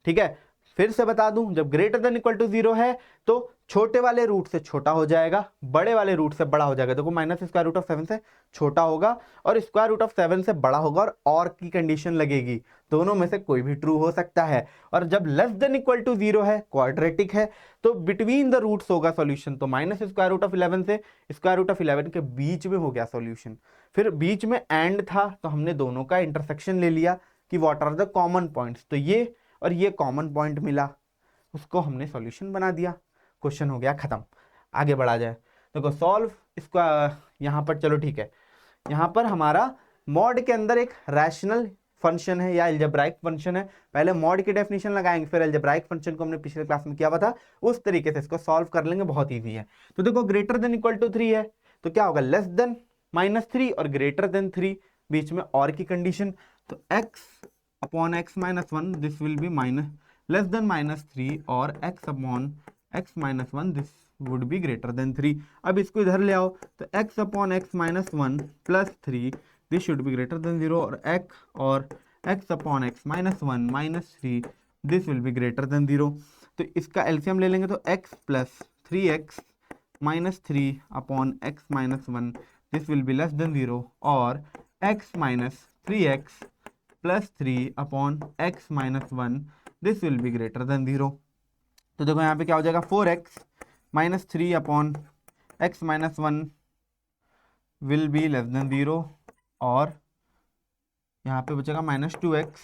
ठीक है, फिर से बता दूं, जब ग्रेटर देन इक्वल टू 0 है तो छोटे वाले रूट से छोटा हो जाएगा, बड़े वाले रूट से बड़ा हो जाएगा। देखो माइनस स्क्वायर रूट ऑफ 7 से छोटा होगा और स्क्वायर रूट ऑफ 7 से बड़ा होगा, और की कंडीशन लगेगी, दोनों में से कोई भी ट्रू हो सकता है। और जब लेस देन इक्वल टू 0 है, क्वाड्रेटिक है, तो बिटवीन द रूट्स होगा सॉल्यूशन। तो माइनस स्क्वायर रूट ऑफ 11 से स्क्वायर रूट ऑफ 11 के बीच में हो गया सॉल्यूशन। फिर बीच में एंड था तो हमने दोनों का इंटरसेक्शन ले लिया कि what are the common points, तो ये और ये कॉमन पॉइंट मिला, उसको हमने सॉल्यूशन बना दिया, क्वेश्चन हो गया खत्म। आगे बढ़ा जाए, देखो सॉल्व इसका यहाँ पर, चलो ठीक है, यहाँ पर हमारा मॉड के अंदर एक रैशनल फंक्शन है या अलजेब्राइक फंक्शन है। पहले मॉड की डेफिनेशन लगाएंगे, फिर अलजेब्राइक फंक्शन को हमने पिछले क्लास में किया हुआ था, उस तरीके से इसको सॉल्व कर लेंगे, बहुत ईजी है। तो देखो ग्रेटर देन इक्वल टू 3 है, तो क्या होगा, लेस देन -3 और ग्रेटर देन 3, बीच में और की कंडीशन, तो x upon x minus 1 this will B minus less than -3 और x upon x minus 1 this would be greater then 3। अब इसको इधर ले आओ, तो x upon x minus 1 plus 3 this should be greater than 0, और x upon x minus 1 minus 3 this will be greater than 0। तो इसका एलसीएम ले लेंगे, तो x plus 3x minus 3 upon x minus 1 this will be less then 0, और x minus 3x plus 3 upon x minus 1 this will be greater than 0। तो देखो यहाँ पे क्या हो जाएगा, 4x minus 3 upon x minus 1 will be less then 0, और यहाँ पे बचेगा minus 2x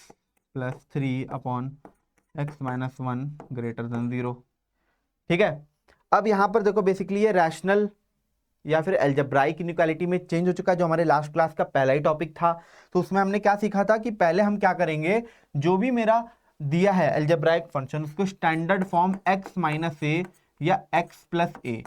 plus 3 upon x minus 1 greater than 0। ठीक है, अब यहाँ पर देखो बेसिकली ये रैशनल या फिर अलजेब्राइक इनइक्वालिटी में चेंज हो चुका है, जो हमारे लास्ट क्लास का पहला ही टॉपिक था। तो उसमें हमने क्या सीखा था कि पहले हम क्या करेंगे, जो भी मेरा दिया है अलजेब्राइक फंक्शन, उसको स्टैंडर्ड फॉर्म x माइनस ए या x प्लस ए,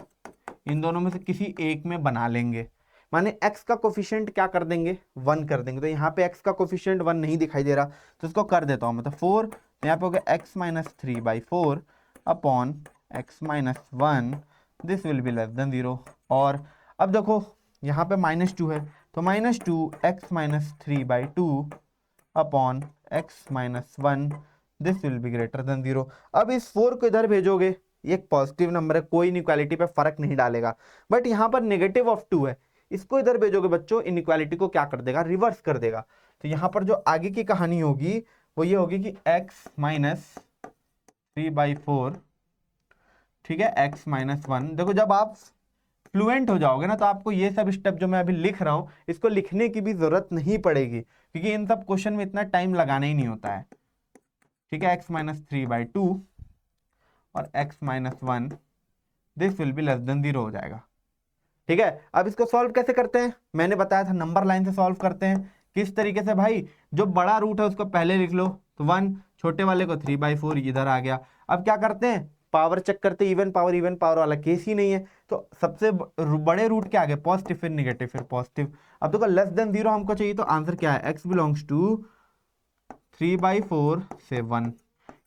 इन दोनों में से किसी एक में बना लेंगे। माने x का कोफिशिएंट क्या कर देंगे, 1 कर देंगे। तो यहाँ पे x का कोफिशिएंट 1 नहीं दिखाई दे रहा, तो इसको कर देता हूँ, मतलब 4, तो यहाँ पे हो गया x minus 3/4 upon x minus 1 this will be less then 0। और अब देखो यहाँ पे -2 है, तो -2 x minus 3/2 upon x minus 1 this will be greater than 0। अब इस 4 को इधर भेजोगे, ये एक पॉजिटिव नंबर है, कोई इनइक्वालिटी पे फर्क नहीं डालेगा, बट यहाँ पर नेगेटिव ऑफ 2 है, इसको इधर भेजोगे बच्चों, इनइक्वालिटी को क्या कर देगा, रिवर्स कर देगा। तो यहाँ पर जो आगे की कहानी होगी वो ये होगी कि x माइनस 3/4, ठीक है, x माइनस 1। देखो जब आप फ्लुएंट हो जाओगे ना, तो आपको ये सब स्टेप जो मैं अभी लिख रहा हूँ, इसको लिखने की भी जरूरत नहीं पड़ेगी, क्योंकि इन सब क्वेश्चन में इतना टाइम लगाना ही नहीं होता है। ठीक है, x माइनस 3/2 और x minus 1 this will be less then 0 हो जाएगा। ठीक है, अब इसको सॉल्व कैसे करते हैं, मैंने बताया था नंबर लाइन से सॉल्व करते हैं। किस तरीके से भाई, जो बड़ा रूट है उसको पहले लिख लो, तो 1, छोटे वाले को 3/4 इधर आ गया। अब क्या करते हैं, पावर चेक करते, इवन पावर वाला केस ही नहीं है, तो सबसे बड़े रूट के आगे पॉजिटिव, फिर निगेटिव, फिर पॉजिटिव। अब देखो लेस देन 0 हमको चाहिए, तो आंसर क्या है, x बिलोंग्स टू 3/4 से 1।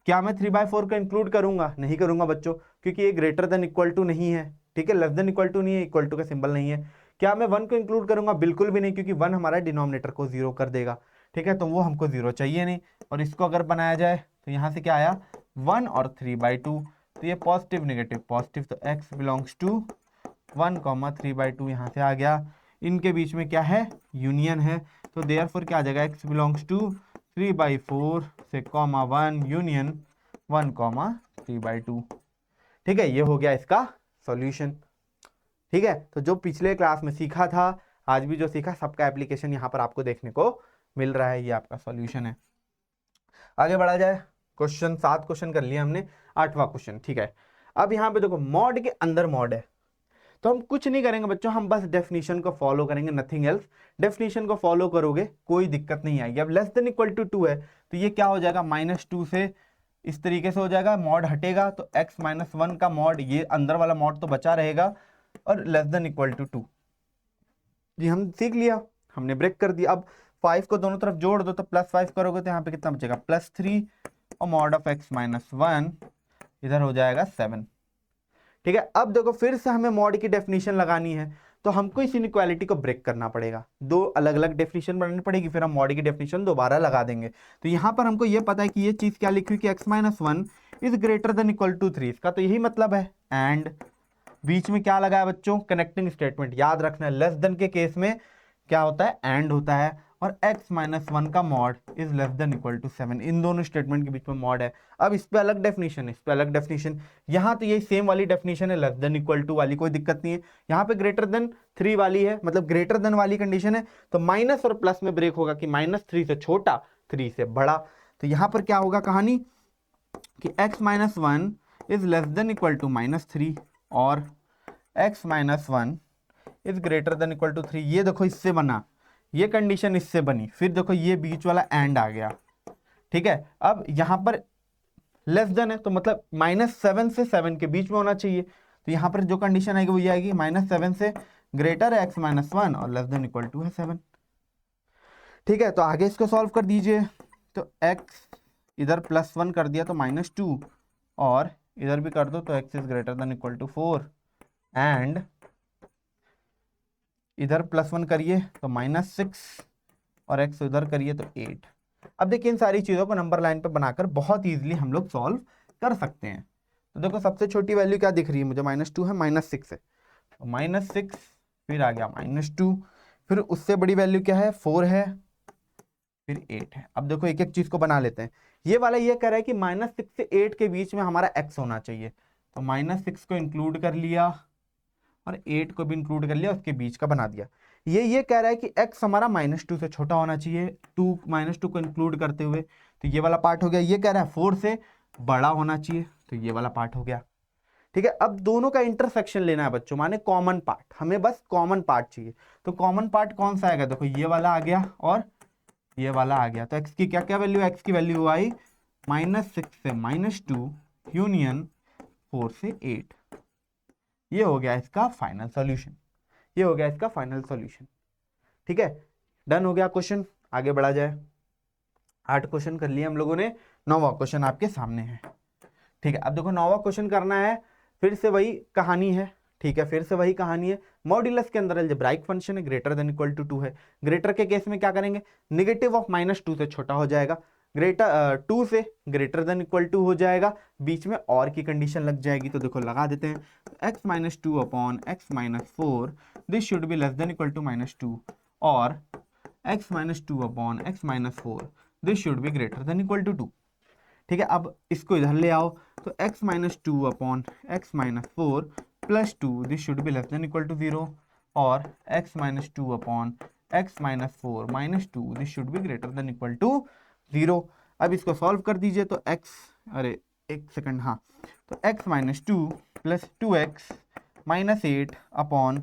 क्या मैं 3/4 को इंक्लूड करूंगा, नहीं करूंगा बच्चों, क्योंकि ये ग्रेटर देन इक्वल टू नहीं है, ठीक है, लेस देन इक्वल टू नहीं है, इक्वल टू का सिंबल नहीं है। क्या मैं 1 को इंक्लूड करूंगा, बिल्कुल भी नहीं, क्योंकि 1 हमारा डिनोमिनेटर को 0 कर देगा। ठीक है, तो वो हमको 0 चाहिए नहीं। और इसको अगर बनाया जाए तो यहाँ से क्या आया, 1 और 3/2, तो ये पॉजिटिव निगेटिव पॉजिटिव, तो x बिलोंग्स टू 1, 3/2 यहाँ से आ गया। इनके बीच में क्या है, यूनियन है, तो देयरफॉर क्या आ जाएगा, x बिलोंग्स टू 3/4 से 1 यूनियन 1, 3/2। ठीक है, ये हो गया इसका सॉल्यूशन। ठीक है, तो जो पिछले क्लास में सीखा था, आज भी जो सीखा, सबका एप्लीकेशन यहाँ पर आपको देखने को मिल रहा है, ये आपका सॉल्यूशन है। आगे बढ़ा जाए, क्वेश्चन 7 क्वेश्चन कर लिया हमने, 8वां क्वेश्चन। ठीक है, अब यहाँ पे देखो मॉड के अंदर मॉड है, तो हम कुछ नहीं करेंगे बच्चों, हम बस डेफिनेशन को फॉलो करेंगे, नथिंग एल्स। डेफिनेशन को फॉलो करोगे कोई दिक्कत नहीं आएगी। अब लेस देन इक्वल टू 2 है, तो ये क्या हो जाएगा, -2 से इस तरीके से हो जाएगा, मॉड हटेगा, तो x माइनस 1 का मॉड, ये अंदर वाला मॉड तो बचा रहेगा, और लेस देन इक्वल टू 2 जी हम सीख लिया, हमने ब्रेक कर दिया। अब 5 को दोनों तरफ जोड़ दो, तो +5 करोगे तो यहाँ पे कितना बचेगा, +3, और मॉड ऑफ x माइनस 1 इधर हो जाएगा 7। ठीक है, अब देखो फिर से हमें मॉड की डेफिनेशन लगानी है, तो हमको इस इनइक्वालिटी को ब्रेक करना पड़ेगा, 2 अलग अलग डेफिनेशन बनानी पड़ेगी, फिर हम मॉड की डेफिनेशन दोबारा लगा देंगे। तो यहाँ पर हमको ये पता है कि ये चीज़ क्या लिखी हुई कि x minus 1 is greater than equal to 3। इसका तो यही मतलब है। एंड बीच में क्या लगा है बच्चों, कनेक्टिंग स्टेटमेंट। याद रखना है लेस देन के केस में क्या होता है, एंड होता है। और x माइनस 1 का mod is less than equal to 7। इन दोनों स्टेटमेंट के बीच में मॉड है। अब इस पे अलग डेफिनेशन है, इस पे अलग डेफिनेशन। यहाँ तो यही सेम वाली डेफिनेशन है, लेस देन इक्वल टू वाली, कोई दिक्कत नहीं है। यहाँ पे ग्रेटर देन 3 वाली है, मतलब ग्रेटर देन वाली कंडीशन है, तो माइनस और प्लस में ब्रेक होगा कि -3 से छोटा, 3 से बड़ा। तो यहाँ पर क्या होगा कहानी कि x minus 1 is less than equal to -3 और x minus 1 is greater than equal to 3। ये देखो इससे बना, ये कंडीशन इससे बनी, फिर देखो ये बीच वाला एंड आ गया। ठीक है, अब यहां पर लेस देन है तो मतलब -7 से 7 के बीच में होना चाहिए। तो यहां पर जो कंडीशन आएगी वो ये आएगी, -7 से ग्रेटर है x माइनस 1 और लेस देन इक्वल टू है 7। ठीक है, तो आगे इसको सॉल्व कर दीजिए। तो x इधर +1 कर दिया तो -2 और इधर भी कर दो तो x is greater than equal to 4 and इधर +1 करिए तो -6 और x उधर करिए तो 8। अब देखिए इन सारी चीज़ों को नंबर लाइन पे बनाकर बहुत इजीली हम लोग सॉल्व कर सकते हैं। तो देखो सबसे छोटी वैल्यू क्या दिख रही है मुझे, -2 है, -6 है, तो -6 फिर आ गया -2, फिर उससे बड़ी वैल्यू क्या है, 4 है, फिर 8 है। अब देखो एक एक चीज़ को बना लेते हैं। ये वाला ये कह रहा है कि -6 से 8 के बीच में हमारा x होना चाहिए, तो -6 को इंक्लूड कर लिया और 8 को भी इंक्लूड कर लिया, उसके बीच का बना दिया। ये कह रहा है कि x हमारा -2 से छोटा होना चाहिए, -2 को इंक्लूड करते हुए, तो ये वाला पार्ट हो गया। ये कह रहा है 4 से बड़ा होना चाहिए, तो ये वाला पार्ट हो गया। ठीक है, अब दोनों का इंटरसेक्शन लेना है बच्चों, माने कॉमन पार्ट, हमें बस कॉमन पार्ट चाहिए। तो कॉमन पार्ट कौन सा आएगा, देखो ये वाला आ गया और ये वाला आ गया। तो x की क्या क्या वैल्यू, x की वैल्यू आई -6 से -2 यूनियन 4 से 8। ये हो गया इसका फाइनल सॉल्यूशन, ये हो गया इसका फाइनल सॉल्यूशन। ठीक है, डन हो गया क्वेश्चन, आगे बढ़ा जाए। 8 क्वेश्चन कर लिए हम लोगों ने, 9वां क्वेश्चन आपके सामने है। ठीक है, अब देखो 9वां क्वेश्चन करना है, फिर से वही कहानी है। ठीक है, फिर से वही कहानी है। मॉड्यूलस के अंदर अलजेब्राइक फंक्शन है, ग्रेटर देन इक्वल टू 2 है। ग्रेटर के केस में क्या करेंगे, नेगेटिव ऑफ -2 से छोटा हो जाएगा, ग्रेटर 2 से ग्रेटर देन इक्वल टू हो जाएगा, बीच में और की कंडीशन लग जाएगी। तो देखो लगा देते हैं, x minus 2 upon x minus 4 this should be less than equal to -2 और x minus 2 upon x minus 4 this should be greater than equal to 2। ठीक है, अब इसको इधर ले आओ, तो x minus 2 upon x minus 4 plus 2 this should be less than equal to 0 और x minus 2 upon x minus 4 minus 2 this should be greater than equal to 0। अब इसको सॉल्व कर दीजिए, तो अरे एक सेकंड, हाँ, तो x minus 2 plus 2x minus 8 upon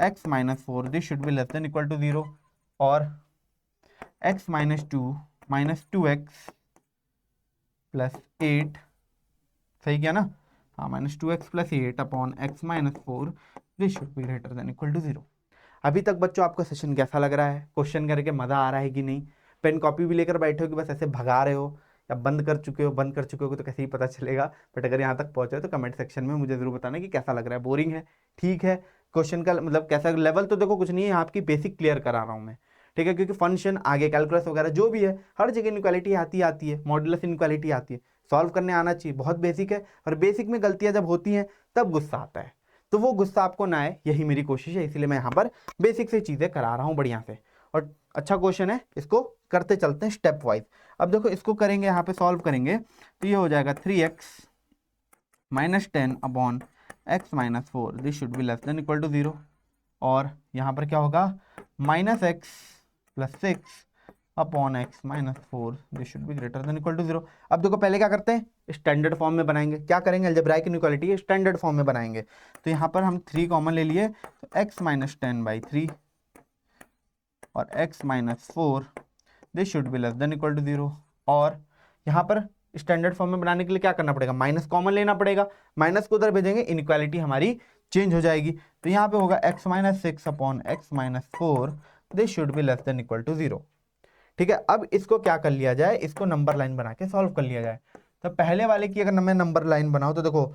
x minus 4 this should be less than equal to 0 और x minus 2 minus 2x plus 8, सही किया ना, हाँ, -2x plus 8 upon x minus 4 this should be greater than equal to 0। अभी तक बच्चों आपको session कैसा लग रहा है, क्वेश्चन करके मजा आ रहा है कि नहीं? पेन कॉपी भी लेकर बैठे हो कि बस ऐसे भगा रहे हो, या बंद कर चुके हो तो कैसे ही पता चलेगा। बट अगर यहाँ तक पहुंचे तो कमेंट सेक्शन में मुझे जरूर बताना कि कैसा लग रहा है, बोरिंग है, ठीक है, क्वेश्चन का मतलब कैसा लेवल। तो देखो कुछ नहीं है, आपकी बेसिक क्लियर करा रहा हूँ मैं, ठीक है, क्योंकि फंक्शन आगे कैलकुलस वगैरह जो भी है हर जगह इनक्वालिटी आती है, मॉडुलस इनक्वालिटी आती है, सॉल्व करने आना चाहिए, बहुत बेसिक है। और बेसिक में गलतियां जब होती हैं तब गुस्सा आता है, तो वो गुस्सा आपको ना आए, यही मेरी कोशिश है, इसीलिए मैं यहाँ पर बेसिक से चीज़ें करा रहा हूँ बढ़िया से। और अच्छा क्वेश्चन है, इसको करते चलते हैं स्टेप वाइज। अब देखो इसको करेंगे, यहाँ पे सॉल्व करेंगे तो ये हो जाएगा 3x minus 10 upon x minus 4 this should be less than equal to 0 और यहाँ पर क्या होगा -x plus 6 upon x minus 4 this should be greater than equal to 0। अब देखो पहले क्या करते हैं, स्टैंडर्ड फॉर्म में बनाएंगे। क्या करेंगे, अलजेब्राइक इनइक्वालिटी स्टैंडर्ड फॉर्म में बनाएंगे। तो यहाँ पर हम 3 कॉमन ले लिए, तो x माइनस 10/3 और x minus 4 this should be less than equal to 0। और यहाँ पर स्टैंडर्ड फॉर्म में बनाने के लिए क्या करना पड़ेगा, माइनस कॉमन लेना पड़ेगा, माइनस को उधर भेजेंगे, इनइक्वालिटी हमारी चेंज हो जाएगी। तो यहाँ पे होगा x minus 6 upon x minus 4 this should be less than equal to 0। ठीक है, अब इसको क्या कर लिया जाए, इसको नंबर लाइन बना के सॉल्व कर लिया जाए। तो पहले वाले की अगर मैं नंबर लाइन बनाऊं तो देखो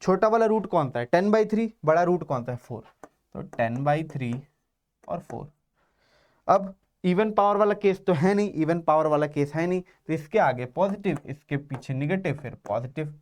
छोटा वाला रूट कौन सा है 10/3, बड़ा रूट कौन सा है 4, तो 10/3 और 4। अब इवन पावर वाला केस तो है नहीं, इवन पावर वाला केस है नहीं, तो इसके आगे पॉजिटिव, इसके पीछे निगेटिव, फिर पॉजिटिव।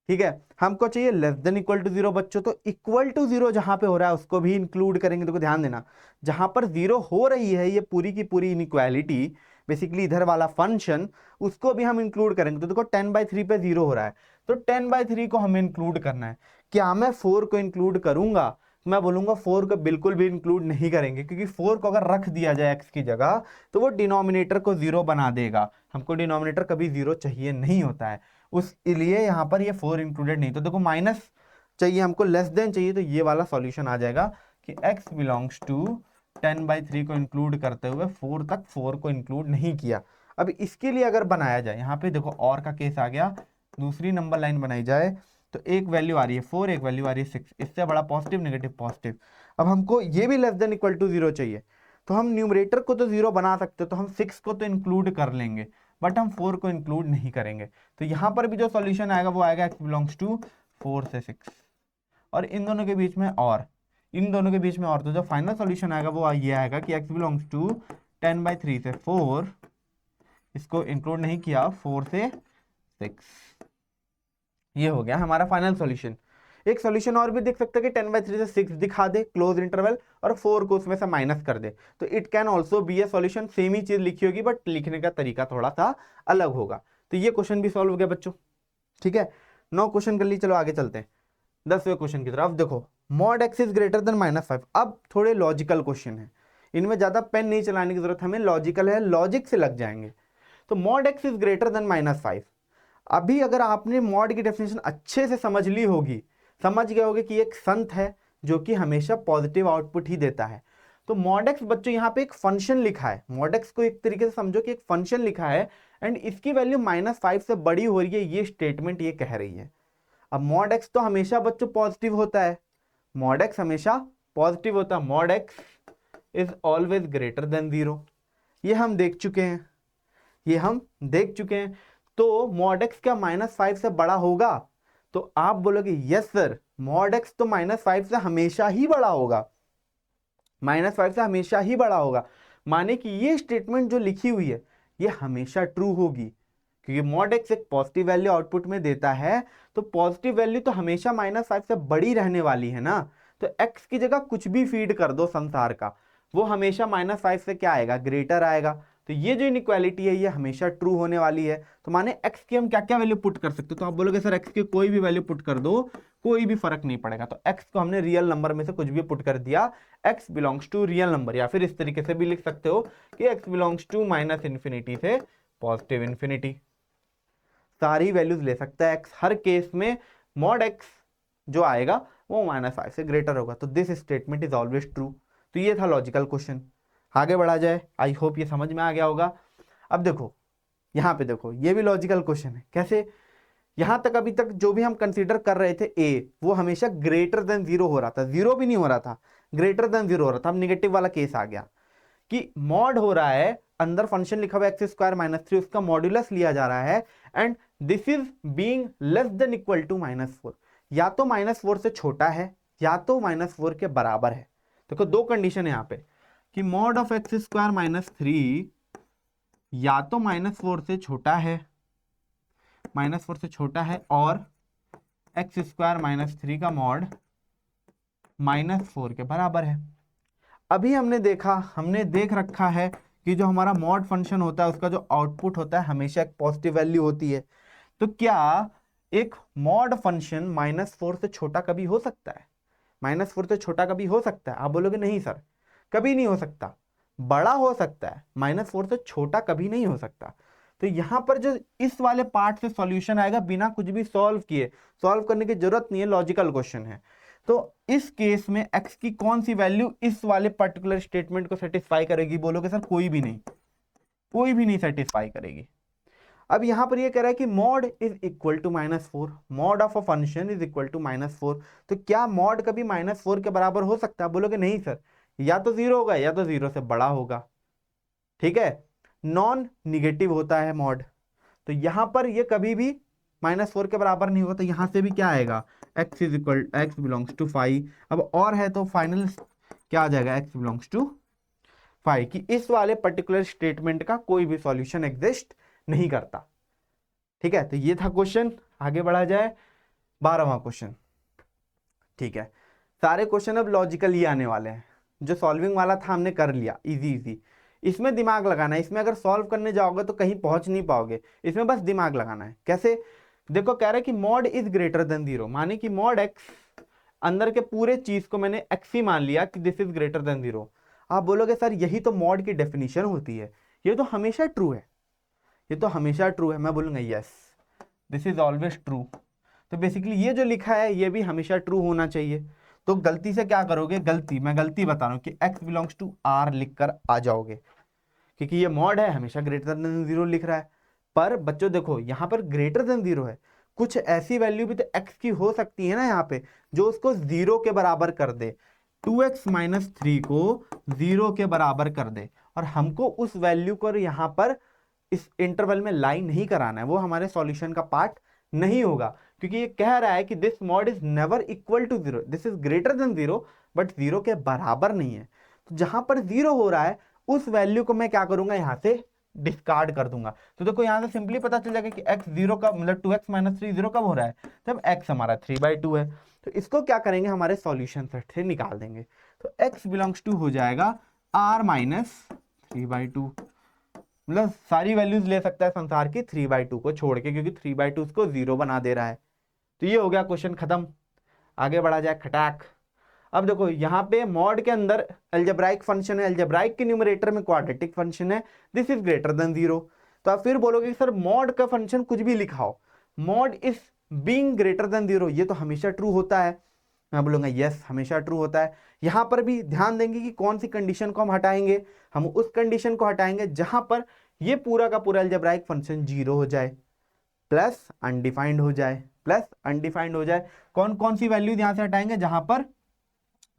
ठीक है, हमको चाहिए less than equal to zero बच्चों, तो इक्वल टू जीरो जहां पे हो रहा है उसको भी इंक्लूड करेंगे। देखो ध्यान देना, जहां पर जीरो हो रही है ये पूरी की पूरी इनइक्वालिटी, बेसिकली इधर वाला फंक्शन, उसको भी हम इंक्लूड करेंगे। तो देखो 10/3 पे जीरो हो रहा है, तो 10/3 को हमें इंक्लूड करना है। क्या मैं 4 को इंक्लूड करूंगा? मैं बोलूंगा 4 को बिल्कुल भी इंक्लूड नहीं करेंगे, क्योंकि 4 को अगर रख दिया जाए x की जगह तो वो डिनोमिनेटर को जीरो बना देगा। हमको डिनोमिनेटर कभी जीरो चाहिए नहीं होता है, उस लिए यहाँ पर ये 4 इंक्लूडेड नहीं। तो देखो माइनस चाहिए हमको, लेस देन चाहिए, तो ये वाला सॉल्यूशन आ जाएगा कि x बिलोंग्स टू 10/3 को इंक्लूड करते हुए 4 तक 4 को इंक्लूड नहीं किया। अब इसके लिए अगर बनाया जाए, यहाँ पे देखो और का केस आ गया, दूसरी नंबर लाइन बनाई जाए तो एक वैल्यू आ रही है 4, एक वैल्यू आ रही है 6, इससे बड़ा पॉजिटिव नेगेटिव पॉजिटिव। अब हमको ये भी less than equal to zero चाहिए, तो हम न्यूमरेटर को तो जीरो बना सकते हो, तो हम 6 को तो इंक्लूड कर लेंगे, बट हम 4 को इंक्लूड नहीं करेंगे। तो यहाँ पर भी जो सॉल्यूशन आएगा वो आएगा x बिलोंग्स टू 4 से 6, और इन दोनों के बीच में और, इन दोनों के बीच में और, तो जो फाइनल सॉल्यूशन आएगा वो ये आएगा कि x बिलोंग्स टू 10/3 से 4, इसको इंक्लूड नहीं किया, 4 से 6। ये हो गया हमारा फाइनल सॉल्यूशन। एक सॉल्यूशन और भी देख सकते हैं कि 10/3 से 6 दिखा दे क्लोज इंटरवल, और 4 को उसमें से माइनस कर दे, तो it can also be a solution. Same ही चीज लिखी होगी बट लिखने का तरीका थोड़ा सा अलग होगा। तो ये क्वेश्चन भी सॉल्व हो गया बच्चों। ठीक है, 9 क्वेश्चन कर ली, चलो आगे चलते हैं 10वें क्वेश्चन की तरफ। देखो mod x is greater then -5। अब थोड़े लॉजिकल क्वेश्चन है, इनमें ज्यादा पेन नहीं चलाने की जरूरत, हमें लॉजिकल है, लॉजिक से लग जाएंगे। तो mod x is greater then -5। अभी अगर आपने मॉड की डेफिनेशन अच्छे से समझ ली होगी, समझ गए होगे कि एक संत है जो कि हमेशा पॉजिटिव आउटपुट ही देता है। तो मॉड एक्स बच्चों यहाँ पे एक फंक्शन लिखा है, मॉड एक्स को एक तरीके से समझो कि एक फंक्शन लिखा है, एंड इसकी वैल्यू -5 से बड़ी हो रही है, ये स्टेटमेंट ये कह रही है। अब मॉड एक्स तो हमेशा बच्चों पॉजिटिव होता है, मॉड एक्स हमेशा पॉजिटिव होता है, mod x is always greater than 0। ये हम देख चुके हैं, ये हम देख चुके हैं। तो मॉड एक्स क्या -5 से बड़ा होगा? तो आप बोलोगे यस सर, मॉड एक्स तो -5 से हमेशा ही बड़ा होगा, -5 से हमेशा ही बड़ा होगा। माने कि ये स्टेटमेंट जो लिखी हुई है ये हमेशा ट्रू होगी, क्योंकि मॉड एक्स एक पॉजिटिव वैल्यू आउटपुट में देता है, तो पॉजिटिव वैल्यू तो हमेशा -5 से बड़ी रहने वाली है ना। तो एक्स की जगह कुछ भी फीड कर दो संसार का, वो हमेशा -5 से क्या आएगा? ग्रेटर आएगा। तो ये जो इनइक्वालिटी है ये हमेशा ट्रू होने वाली है। तो माने x की हम क्या क्या वैल्यू पुट कर सकते हो? तो आप बोलोगे सर x की कोई भी वैल्यू पुट कर दो, कोई भी फर्क नहीं पड़ेगा। तो x को हमने रियल नंबर में से कुछ भी पुट कर दिया, x belongs to real number, या फिर इस तरीके से भी लिख सकते हो कि x बिलोंग्स टू -∞ से +∞। सारी वैल्यूज ले सकता है x, हर केस में मॉड x जो आएगा वो -5 से ग्रेटर होगा। तो this statement is always true. तो ये था लॉजिकल क्वेश्चन। आगे बढ़ा जाए, आई होप ये समझ में आ गया होगा। अब देखो यहाँ पे देखो, ये भी लॉजिकल क्वेश्चन है। कैसे? यहां तक अभी तक जो भी हम कंसीडर कर रहे थे ए, वो हमेशा ग्रेटर देन 0 हो रहा था, 0 भी नहीं हो रहा था, ग्रेटर देन 0 हो रहा था। अब निगेटिव वाला केस आ गया कि मॉड हो रहा है, अंदर फंक्शन लिखा हुआ x² -3, उसका मॉड्यूलस लिया जा रहा है, and this is being less than equal to -4। या तो -4 से छोटा है या तो -4 के बराबर है। देखो दो कंडीशन है यहाँ पे कि मॉड ऑफ x² -3 या तो -4 से छोटा है, -4 से छोटा है, और x² -3 का मॉड -4 के बराबर है। अभी हमने देख रखा है कि जो हमारा मॉड फंक्शन होता है उसका जो आउटपुट होता है हमेशा एक पॉजिटिव वैल्यू होती है। तो क्या एक मॉड फंक्शन -4 से छोटा कभी हो सकता है? -4 से छोटा कभी हो सकता है? आप बोलोगे नहीं सर, कभी नहीं हो सकता। बड़ा हो सकता है, -4 से छोटा कभी नहीं हो सकता। तो यहां पर जो इस वाले पार्ट से सॉल्यूशन आएगा बिना कुछ भी सॉल्व किए, सॉल्व करने की जरूरत नहीं है, लॉजिकल क्वेश्चन है। तो इस केस में x की कौन सी वैल्यू इस वाले पर्टिकुलर स्टेटमेंट को सेटिस्फाई करेगी? बोलोगे सर कोई भी नहीं, कोई भी नहीं सेटिस्फाई करेगी। अब यहां पर ये कह रहा है कि mod is equal to -4, mod of a function is equal to -4। तो क्या मॉड कभी -4 के बराबर हो सकता है? बोलोगे नहीं सर, या तो 0 होगा या तो 0 से बड़ा होगा। ठीक है, नॉन निगेटिव होता है मॉड। तो यहां पर ये कभी भी -4 के बराबर नहीं होगा। तो यहां से भी क्या आएगा? x belongs to 5। अब और है तो फाइनल क्या आ जाएगा? x बिलोंग्स टू 5, कि इस वाले पर्टिकुलर स्टेटमेंट का कोई भी सॉल्यूशन एग्जिस्ट नहीं करता। ठीक है, तो ये था क्वेश्चन। आगे बढ़ा जाए, 12वां क्वेश्चन। ठीक है, सारे क्वेश्चन अब लॉजिकल ही आने वाले हैं। जो सॉल्विंग वाला था हमने कर लिया, इजी इजी। इसमें दिमाग लगाना है, इसमें अगर सॉल्व करने जाओगे तो कहीं पहुंच नहीं पाओगे, इसमें बस दिमाग लगाना है। कैसे? देखो कह रहा है कि मॉड इज ग्रेटर देन 0, माने कि मॉड एक्स, अंदर के पूरे चीज को मैंने एक्स ही मान लिया कि दिस इज ग्रेटर देन 0। आप बोलोगे सर यही तो मॉड की डेफिनेशन होती है, ये तो हमेशा ट्रू है, ये तो हमेशा ट्रू है। मैं बोलूंगा yes, this is always true. तो बेसिकली ये जो लिखा है ये भी हमेशा ट्रू होना चाहिए। तो गलती से क्या करोगे, मैं गलती बता रहा हूं कि x बिलोंग्स टू r लिखकर आ जाओगे, क्योंकि ये मॉड है, हमेशा ग्रेटर देन 0 लिख रहा है। पर बच्चों देखो यहाँ पर ग्रेटर देन 0 है, कुछ ऐसी वैल्यू भी तो x की हो सकती है ना यहाँ पे, जो उसको 0 के बराबर कर दे। 2x माइनस 3 को 0 के बराबर कर दे, और हमको उस वैल्यू को यहाँ पर इस इंटरवल में लाई नहीं कराना है, वो हमारे सॉल्यूशन का पार्ट नहीं होगा, क्योंकि ये कह रहा है कि this mod is never equal to 0, this is greater than 0 but 0 के बराबर नहीं है। तो जहां पर 0 हो रहा है उस वैल्यू को मैं क्या करूंगा, यहां से डिस्कार्ड कर दूंगा। तो देखो यहां से सिंपली पता चल जाएगा कि x 0 का मतलब 2x माइनस 3 0 कब हो रहा है, जब x हमारा 3/2 है। तो इसको क्या करेंगे, हमारे सॉल्यूशन सेट से निकाल देंगे। तो x बिलोंग्स टू हो जाएगा r माइनस 3/2, मतलब सारी वैल्यूज ले सकता है संसार की 3/2 को छोड़ के, क्योंकि 3/2 उसको 0 बना दे रहा है। तो ये हो गया क्वेश्चन खत्म, आगे बढ़ा जाए खटाक। अब देखो यहाँ पे मॉड के अंदर अलजेब्राइक फंक्शन है, अलजेब्राइक के न्यूमरेटर में क्वाड्रेटिक फंक्शन है, दिस इज ग्रेटर देन 0। तो आप फिर बोलोगे सर मॉड का फंक्शन कुछ भी लिखाओ, mod is being greater than 0, ये तो हमेशा ट्रू होता है। मैं बोलूंगा यस, हमेशा ट्रू होता है। यहां पर भी ध्यान देंगे कि कौन सी कंडीशन को हम हटाएंगे, हम उस कंडीशन को हटाएंगे जहां पर ये पूरा का पूरा अलजेब्राइक फंक्शन 0 हो जाए, प्लस अनडिफाइंड हो जाए, प्लस अनडिफाइंड हो जाए। कौन कौन सी वैल्यूज यहां से हटाएंगे, जहां पर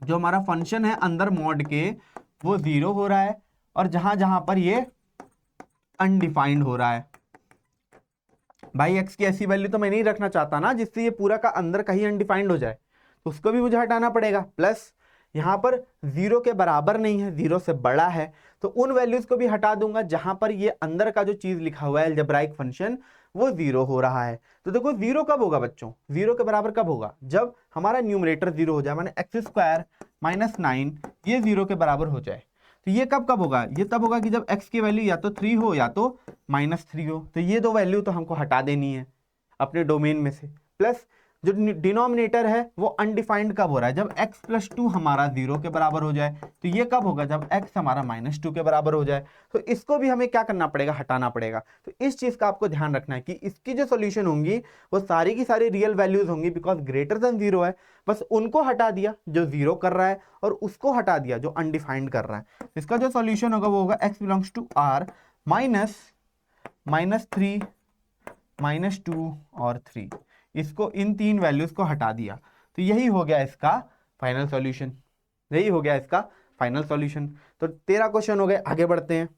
जो हमारा फंक्शन है अंदर मॉड के वो 0 हो रहा है, और जहां जहां पर ये अनडिफाइंड हो रहा है। भाई x की ऐसी वैल्यू तो मैं नहीं रखना चाहता ना जिससे ये पूरा का अंदर कहीं अनडिफाइंड हो जाए, तो उसको भी मुझे हटाना पड़ेगा। प्लस यहां पर 0 के बराबर नहीं है, 0 से बड़ा है, तो उन वैल्यूज को भी हटा दूंगा जहां पर ये अंदर का जो चीज लिखा हुआ है अलजेब्राइक फंक्शन वो 0 हो रहा है। तो देखो 0 कब होगा बच्चों, 0 के बराबर कब होगा, जब हमारा न्यूमरेटर 0 हो जाए, माने x² माइनस 9 ये 0 के बराबर हो जाए। तो ये कब कब होगा, ये तब होगा कि जब x की वैल्यू या तो 3 हो या तो -3 हो। तो ये दो वैल्यू तो हमको हटा देनी है अपने डोमेन में से। प्लस जो डिनोमिनेटर है वो अनडिफाइंड कब हो रहा है, जब x + 2 हमारा 0 के बराबर हो जाए। तो ये कब होगा, जब x हमारा -2 के बराबर हो जाए। तो इसको भी हमें क्या करना पड़ेगा, हटाना पड़ेगा। तो इस चीज का आपको ध्यान रखना है कि इसकी जो सोल्यूशन होंगी वो सारी की सारी रियल वैल्यूज होंगी, बिकॉज ग्रेटर देन 0 है। बस उनको हटा दिया जो 0 कर रहा है, और उसको हटा दिया जो अनडिफाइंड कर रहा है। इसका जो सोल्यूशन होगा वो होगा x belongs to r minus -3 -2 और 3। इसको इन तीन वैल्यूज को हटा दिया, तो यही हो गया इसका फाइनल सॉल्यूशन, यही हो गया इसका फाइनल सॉल्यूशन। तो 13 क्वेश्चन हो गए, आगे बढ़ते हैं।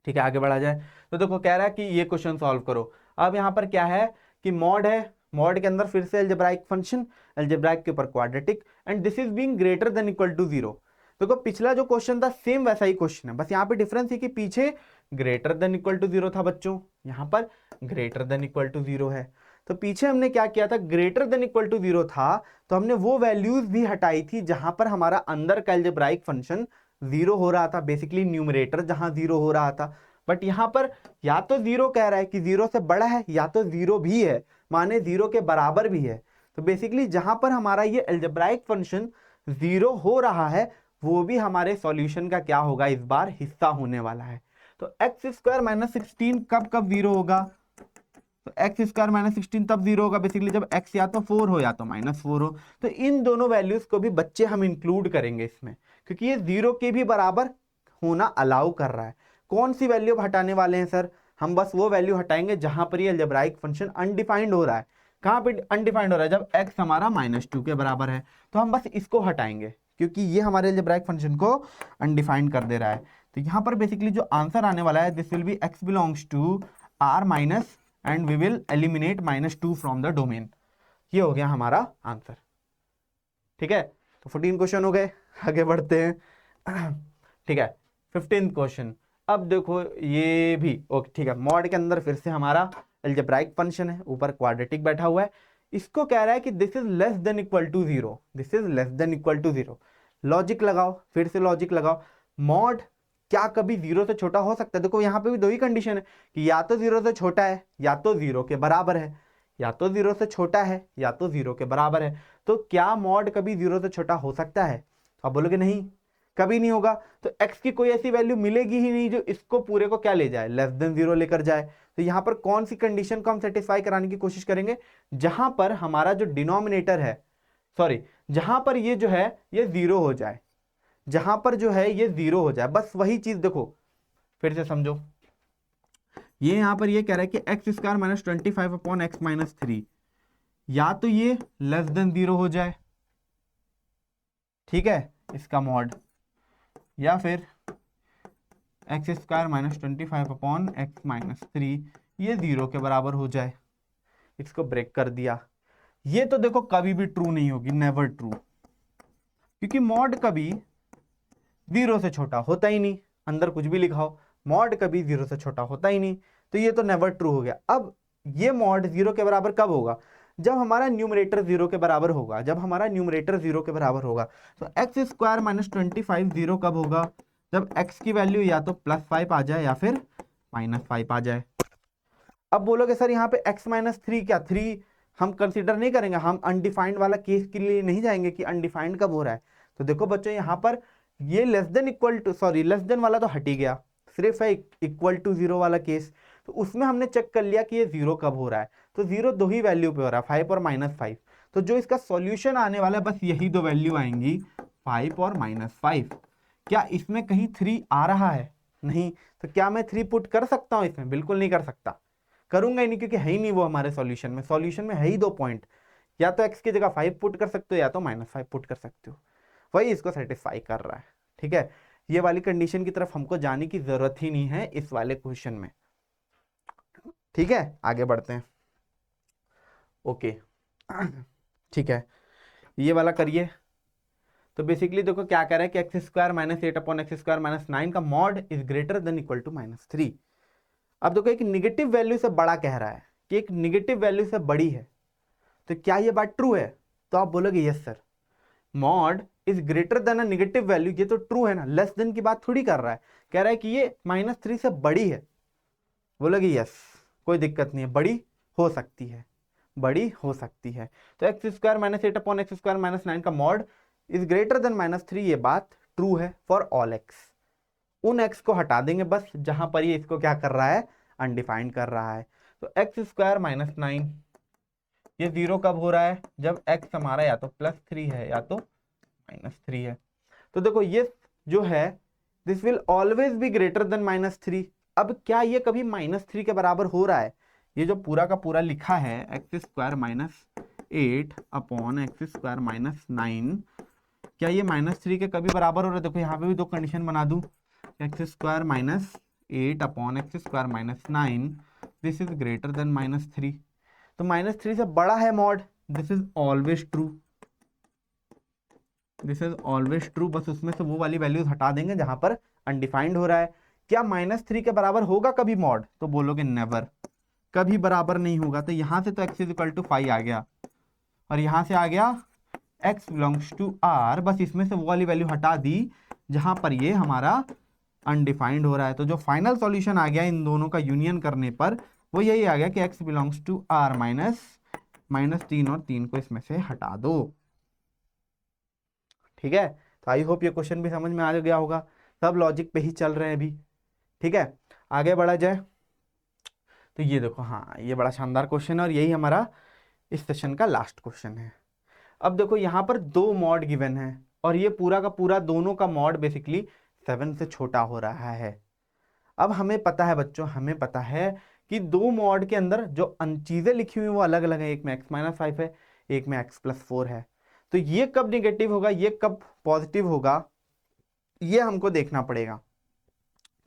ठीक है, आगे बढ़ा जाए। तो देखो कह रहा है कि ये क्वेश्चन सॉल्व करो। अब यहाँ पर क्या है कि मॉड है, मॉड के अंदर फिर से अलजेब्राइक फंक्शन, अलजेब्राइक के ऊपर quadratic, and this is being greater than equal to 0। देखो पिछला जो क्वेश्चन था सेम वैसा ही क्वेश्चन है, बस यहाँ पे डिफरेंस है कि पीछे ग्रेटर देन इक्वल टू 0 था बच्चों, यहाँ पर ग्रेटर देन इक्वल टू 0 है। तो पीछे हमने क्या किया था, ग्रेटर देन इक्वल टू 0 था तो हमने वो वैल्यूज भी हटाई थी जहां पर हमारा अंदर का अलजेब्राइक फंक्शन 0 हो रहा था, बेसिकली न्यूमरेटर जहां 0 हो रहा था। बट यहां पर या तो 0 कह रहा है कि 0 से बड़ा है, या तो 0 भी है, माने 0 के बराबर भी है। तो बेसिकली जहां पर हमारा ये अलजेब्राइक फंक्शन 0 हो रहा है वो भी हमारे सॉल्यूशन का क्या होगा, इस बार हिस्सा होने वाला है। तो x² माइनस 16 कब कब 0 होगा, तो x² माइनस 16 तब 0 होगा बेसिकली जब x या तो 4 हो या तो -4 हो। तो इन दोनों वैल्यूज को भी बच्चे हम इंक्लूड करेंगे इसमें, क्योंकि ये 0 के भी बराबर होना अलाउ कर रहा है। कौन सी वैल्यू हटाने वाले हैं सर, हम बस वो वैल्यू हटाएंगे जहां पर ये अलजेब्राइक फंक्शन अनडिफाइंड हो रहा है। कहां पे अनडिफाइंड हो रहा है, जब x हमारा -2 के बराबर है। तो हम बस इसको हटाएंगे क्योंकि ये हमारे अलजेब्राइक फंक्शन को अनडिफाइंड कर दे रहा है। तो यहां पर बेसिकली जो आंसर आने वाला है, this will be x belongs to r minus and we will eliminate -2 from the domain. ये हो गया हमारा आंसर। ठीक है, तो 14 क्वेश्चन हो गए, आगे बढ़ते हैं। ठीक है, 15th क्वेश्चन। अब देखो ये भी ओके, ठीक है, मॉड के अंदर फिर से हमारा अलजेब्राइक फंक्शन है, ऊपर क्वाड्रेटिक बैठा हुआ है। इसको कह रहा है कि this is less than equal to zero, this is less than equal to zero. Logic लगाओ, फिर से लॉजिक लगाओ, मॉड क्या कभी जीरो से छोटा हो सकता है? देखो यहाँ पे भी दो ही कंडीशन है कि या तो जीरो से छोटा है या तो जीरो के बराबर है, या तो जीरो से छोटा है या तो जीरो के बराबर है। तो क्या मॉड कभी जीरो से छोटा हो सकता है? तो आप बोलोगे नहीं, कभी नहीं होगा। तो x की कोई ऐसी वैल्यू मिलेगी ही नहीं जो इसको पूरे को क्या ले जाए, लेस देन जीरो लेकर जाए। तो यहां पर कौन सी कंडीशन को हम सेटिस्फाई कराने की कोशिश करेंगे? जहां पर हमारा जो डिनोमिनेटर है, सॉरी, जहां पर ये जो है ये जीरो हो जाए, जहां पर जो है ये जीरो हो जाए, बस वही चीज देखो, फिर से समझो। ये यहां पर ये कह रहा है कि x square minus 25 upon x minus 3, या तो ये लेस देन जीरो हो जाए, ठीक है, इसका मॉड, या फिर x square minus 25 upon x minus 3 ये जीरो के बराबर हो जाए। इसको ब्रेक कर दिया। ये तो देखो कभी भी ट्रू नहीं होगी, नेवर ट्रू, क्योंकि मॉड कभी जीरो से छोटा होता ही नहीं, अंदर कुछ भी लिखा हो, मॉड कभी जीरो से छोटा होता ही नहीं, तो ये तो नेवर ट्रू हो गया। अब ये मॉड जीरो के बराबर कब होगा? जब हमारा न्यूमरेटर जीरो के बराबर होगा, जब हमारा न्यूमरेटर जीरो के बराबर होगा। तो एक्स स्क्वायर माइनस 25 जीरो कब होगा? जब x की वैल्यू या तो +5 आ जाए या फिर -5 आ जाए। अब बोलोगे सर यहाँ पे x माइनस 3 क्या 3 हम कंसीडर नहीं करेंगे, हम अनडिफाइंड वाला केस के लिए नहीं जाएंगे कि अनडिफाइंड कब हो रहा है? तो देखो बच्चों यहाँ पर ये less than equal to, sorry less than वाला तो हट ही गया, सिर्फ है इक्वल टू जीरो वाला केस। तो उसमें हमने चेक कर लिया कि ये जीरो कब हो रहा है। तो जीरो दो ही वैल्यू पे हो रहा है, 5 और -5। तो जो इसका सॉल्यूशन आने वाला है बस यही दो वैल्यू आएंगी, 5 और -5। क्या इसमें कहीं 3 आ रहा है? नहीं। तो क्या मैं 3 पुट कर सकता हूं इसमें? बिल्कुल नहीं कर सकता, करूंगा ही नहीं, क्योंकि है ही नहीं वो हमारे सॉल्यूशन में। सॉल्यूशन में है ही दो पॉइंट, या तो x की जगह 5 पुट कर सकते हो या तो -5 पुट कर सकते हो, वही इसको सेटिस्फाई कर रहा है। ठीक है, ये वाली कंडीशन की तरफ हमको जाने की जरूरत ही नहीं है इस वाले क्वेश्चन में। ठीक है, आगे बढ़ते हैं। ओके ठीक है, ये वाला करिए। तो बेसिकली देखो क्या कह रहा है कि x square minus 8 upon x square minus 9 का mod is greater than equal to -3। अब देखो एक निगेटिव वैल्यू से बड़ा कह रहा है कि एक निगेटिव वैल्यू से बड़ी है, तो क्या ये बात ट्रू है? तो आप बोलोगे yes sir, mod is greater then a negative value, ये तो ट्रू है ना, लेस देन की बात थोड़ी कर रहा है, कह रहा है कि ये -3 से बड़ी है। बोलोगे यस, कोई दिक्कत नहीं है, बड़ी हो सकती है, बड़ी हो सकती है। तो x square minus 8 upon x square minus 9 का मॉड इज ग्रेटर देन -3, ये बात ट्रू है फॉर ऑल एक्स। उन एक्स को हटा देंगे बस जहां पर ये इसको क्या कर रहा है, अनडिफाइंड कर रहा है। तो एक्स स्क्वायर माइनस 9 ये जीरो कब हो रहा है? जब एक्स हमारा या तो +3 है या तो -3 है। तो देखो ये जो है this will always be greater then -3। अब क्या ये कभी -3 के बराबर हो रहा है? ये जो पूरा का पूरा लिखा है x square minus 8 upon x square minus 9, क्या ये -3 के कभी बराबर हो रहा है? देखो यहाँ पे भी दो कंडीशन बना दूं, x square minus 8 upon x square minus 9 this is greater then -3। तो -3 से बड़ा है mod, this is always true, this is always true. बस उसमें से वो वाली वैल्यूज हटा देंगे जहां पर अनडिफाइंड हो रहा है। क्या -3 के बराबर होगा कभी मॉड? तो बोलोगे नेवर, कभी बराबर नहीं होगा। तो यहां से तो x इज इक्वल टू 5 आ गया, और यहां से आ गया x बिलोंग्स टू r, बस इसमें से वो वाली वैल्यू हटा दी जहां पर ये हमारा अनडिफाइंड हो रहा है। तो जो फाइनल सॉल्यूशन आ गया इन दोनों का यूनियन करने पर वो यही आ गया कि x belongs to r minus -3, और 3 को इसमें से हटा दो। ठीक है, तो आई होप ये क्वेश्चन भी समझ में आ गया होगा, सब लॉजिक पे ही चल रहे हैं अभी। ठीक है, आगे बढ़ा जाए। तो ये देखो, हाँ ये बड़ा शानदार क्वेश्चन है और यही हमारा इस सेशन का लास्ट क्वेश्चन है। अब देखो यहाँ पर दो मॉड गिवन है और ये पूरा का पूरा दोनों का मॉड बेसिकली 7 से छोटा हो रहा है। अब हमें पता है बच्चों, हमें पता है कि दो मॉड के अंदर जो चीजें लिखी हुई वो अलग अलग है, एक में x-5 है, एक में x+4 है। तो ये कब निगेटिव होगा, ये कब पॉजिटिव होगा, ये हमको देखना पड़ेगा।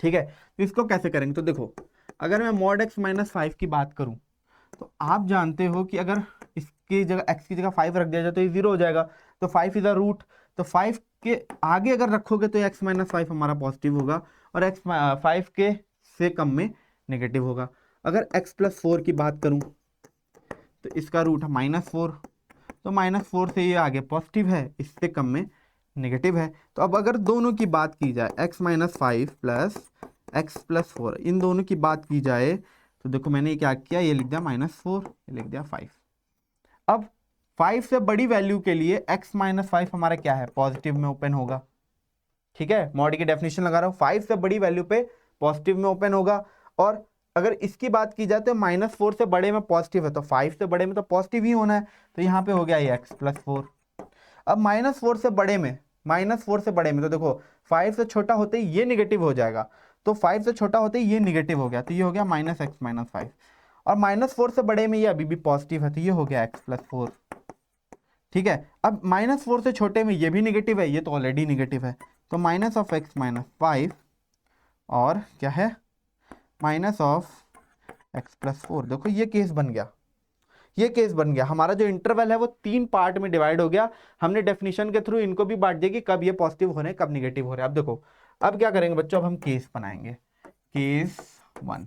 ठीक है, तो इसको कैसे करेंगे? तो देखो, अगर मैं मॉड x-5 की बात करूं तो आप जानते हो कि अगर इसकी जगह x की जगह 5 रख दिया जाए तो ये 0 हो जाएगा। तो 5 इज अ रूट, तो 5 के आगे अगर रखोगे तो x-5 हमारा पॉजिटिव होगा और x5 के से कम में नेगेटिव होगा। अगर x+4 की बात करूं तो इसका रूट है -4, तो -4 से ये आगे पॉजिटिव है, इससे कम में नेगेटिव है। तो अब अगर दोनों की बात की जाए x - 5 प्लस x प्लस 4, इन दोनों की बात की जाए तो देखो मैंने क्या किया, ये लिख दिया -4, ये लिख दिया 5। अब 5 से बड़ी वैल्यू के लिए x - 5 हमारा क्या है, पॉजिटिव में ओपन होगा। ठीक है, मॉड की डेफिनेशन लगा रहा हूं, 5 से बड़ी वैल्यू पे पॉजिटिव में ओपन होगा। और अगर इसकी बात की जाए तो -4 से बड़े में पॉजिटिव है, तो 5 से बड़े में तो पॉजिटिव ही होना है, तो यहाँ पे हो गया ये x प्लस 4। अब -4 से बड़े में, -4 से बड़े में तो देखो 5 से छोटा होते ही ये निगेटिव हो जाएगा, तो 5 से छोटा होते ही ये निगेटिव हो गया, तो ये हो गया -x - 5। और -4 से बड़े में ये अभी भी पॉजिटिव है, तो ये हो गया x प्लस 4। ठीक है, अब -4 से छोटे में ये भी निगेटिव है, ये तो ऑलरेडी निगेटिव है, तो माइनस ऑफ x - 5 और क्या है माइनस ऑफ x प्लस 4। देखो ये केस बन गया, ये केस बन गया। हमारा जो इंटरवल है वो 3 पार्ट में डिवाइड हो गया। हमने डेफिनेशन के थ्रू इनको भी बांट दिया कि कब ये पॉजिटिव हो रहे हैं, कब निगेटिव हो रहे हैं। अब देखो अब क्या करेंगे बच्चों, अब हम केस बनाएंगे। केस 1,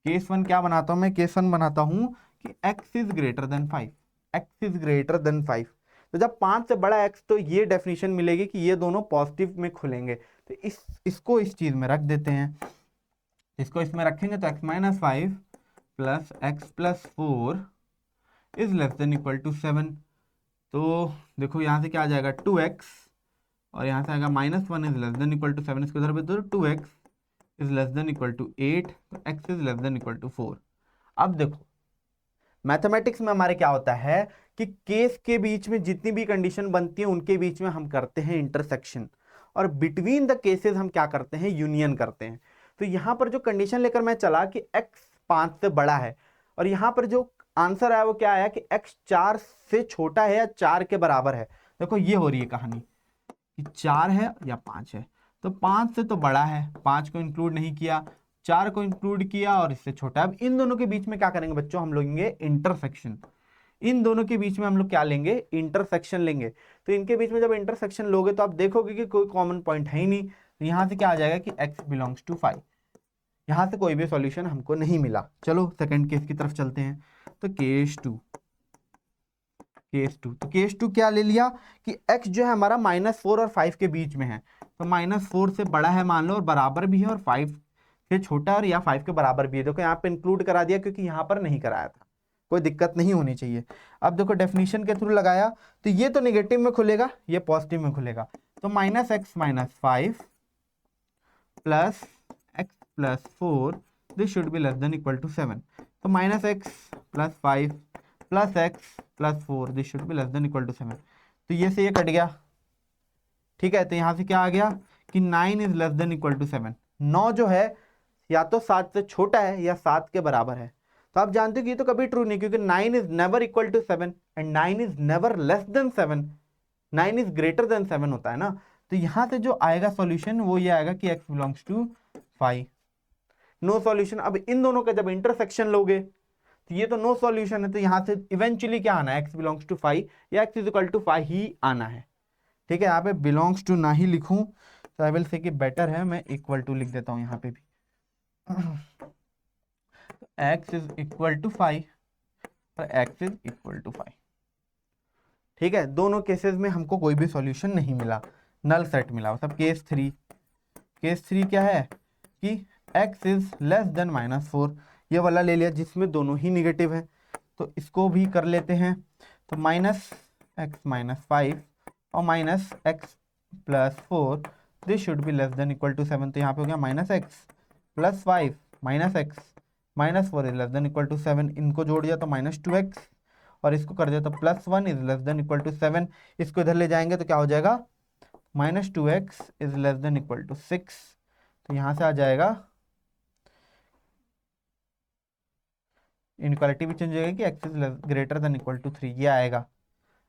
केस 1 क्या बनाता हूं मैं, केस 1 बनाता हूं कि x is greater then 5, x is greater then 5। तो जब 5 से बड़ा x, तो ये डेफिनेशन मिलेगी कि ये दोनों पॉजिटिव में खुलेंगे। तो इसको इस चीज में रख देते हैं, इसको इसमें रखेंगे तो x - 5 plus x plus 4 is less than equal to 7। तो देखो यहाँ से क्या आ जाएगा 2x, और यहाँ से आएगा -1 is less than equal to 7, इसको इधर पे दो 2x is less than equal to 8, तो x is less than equal to 4। अब देखो मैथमेटिक्स में हमारे क्या होता है कि केस के बीच में जितनी भी कंडीशन बनती है उनके बीच में हम करते हैं इंटरसेक्शन, और बिटवीन द केसेस हम क्या करते हैं, यूनियन करते हैं। तो यहाँ पर जो कंडीशन लेकर मैं चला कि x 5 से बड़ा है, और यहाँ पर जो आंसर आया वो क्या आया कि x 4 से छोटा है या 4 के बराबर है। देखो ये हो रही है कहानी कि 4 है या 5 है, तो 5 से तो बड़ा है, 5 को इंक्लूड नहीं किया, 4 को इंक्लूड किया और इससे छोटा है। अब इन दोनों के बीच में क्या करेंगे बच्चों, हम लेंगे इंटरसेक्शन। इन दोनों के बीच में हम लोग क्या लेंगे, इंटरसेक्शन लेंगे। तो इनके बीच में जब इंटरसेक्शन लोगे तो आप देखोगे कि कोई कॉमन पॉइंट है ही नहीं, तो यहां से क्या आ जाएगा कि x बिलोंग्स टू 5। यहां से कोई भी सॉल्यूशन हमको नहीं मिला। चलो सेकंड केस की तरफ चलते हैं। तो केस 2, तो केस 2 क्या ले लिया कि x जो है हमारा -4 और 5 के बीच में है, तो -4 से बड़ा है मान लो और बराबर भी है, और 5 से छोटा और या 5 के बराबर भी है। देखो यहाँ पे इंक्लूड करा दिया क्योंकि यहाँ पर नहीं कराया था, कोई दिक्कत नहीं होनी चाहिए। अब देखो डेफिनेशन के थ्रू लगाया तो ये तो नेगेटिव में खुलेगा, ये पॉजिटिव में खुलेगा, तो -x - 5 plus x plus 4 this should be less than equal to 7। तो -x plus 5 plus x plus 4 this should be less than equal to 7। तो ये से ये कट गया। ठीक है, तो यहाँ से क्या आ गया कि 9 is less than equal to 7। 9 जो है या तो 7 से छोटा है या 7 के बराबर है। तो आप जानते हो कि ये तो कभी ट्रू नहीं, क्योंकि 9 is never equal to 7 and 9 is never less than 7, 9 is greater than 7 होता है ना। तो यहां से जो आएगा सॉल्यूशन वो ये आएगा कि x belongs to 5। No solution. अब इन दोनों का जब इंटरसेक्शन लोगे तो ये तो नो सॉल्यूशन है, तो यहां से इवेंचुअली क्या आना है, x बिलोंग्स टू 5 या x इज इक्वल टू 5 ही आना है। ठीक है, यहाँ पे बिलोंग्स टू ना ही लिखूं तो आई विल से कि बेटर है मैं इक्वल टू लिख देता हूं यहाँ पे भी। x इज इक्वल टू 5 और x इज इक्वल टू 5। ठीक है, दोनों केसेस में हमको कोई भी सॉल्यूशन नहीं मिला, नल सेट मिला। सब केस 3, केस 3 क्या है कि x इज लेस देन -4, ये वाला ले लिया जिसमें दोनों ही निगेटिव है। तो इसको भी कर लेते हैं, तो -x - 5 और -x plus 4 this should be less than equal to 7। तो यहाँ पे हो गया -x plus 5 -x -4 is less than equal to 7। इनको जोड़ दिया तो -2x और इसको कर दिया तो +1 is less than equal to 7। इसको इधर ले जाएंगे तो क्या हो जाएगा, -2x is less than equal to 6। तो यहाँ से आ जाएगा, इनक्वालिटी भी चेंज हो जाएगी कि x is greater than equal to 3, ये आएगा।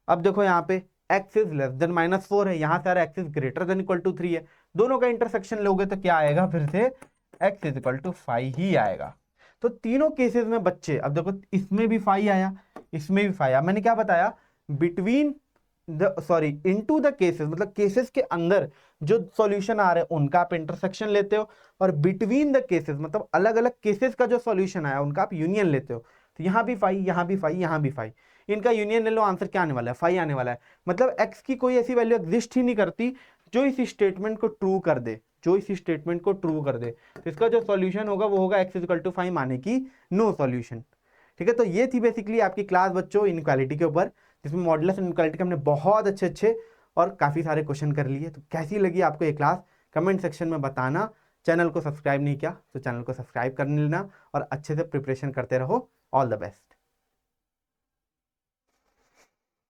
अब देखो यहाँ पे x इज लेस देन -4 है, यहाँ से आ रहा है x is greater than equal to 3 है। दोनों का इंटरसेक्शन लोगे तो क्या आएगा, फिर से x इज इक्वल टू 5 ही आएगा। तो तीनों केसेस में बच्चे, अब देखो इसमें भी 5 आया, इसमें भी 5 आया। मैंने क्या बताया, बिटवीन इनटू द केसेस, मतलब केसेस के अंदर जो सॉल्यूशन आ रहे हैं उनका आप इंटरसेक्शन लेते हो, और बिटवीन द केसेस मतलब अलग अलग केसेस का जो सॉल्यूशन आया उनका आप यूनियन लेते हो। तो यहाँ भी 5, यहाँ भी 5, यहाँ भी 5, इनका यूनियन ले लो, आंसर क्या आने वाला है? 5 आने वाला है। मतलब x की कोई ऐसी वैल्यू एग्जिस्ट ही नहीं करती जो इस स्टेटमेंट को ट्रू कर दे, जो इस स्टेटमेंट को ट्रू कर दे। तो इसका जो सॉल्यूशन होगा वो होगा x इक्वल टू 5, माने कि नो सॉल्यूशन। ठीक है, तो ये थी बेसिकली आपकी क्लास बच्चों इनइक्वालिटी के ऊपर, जिसमें मॉडुलस इनइक्वालिटी के हमने बहुत अच्छे और काफ़ी सारे क्वेश्चन कर लिए। तो कैसी लगी आपको ये क्लास, कमेंट सेक्शन में बताना। चैनल को सब्सक्राइब नहीं किया तो चैनल को सब्सक्राइब कर लेना और अच्छे से प्रिपरेशन करते रहो। All the best.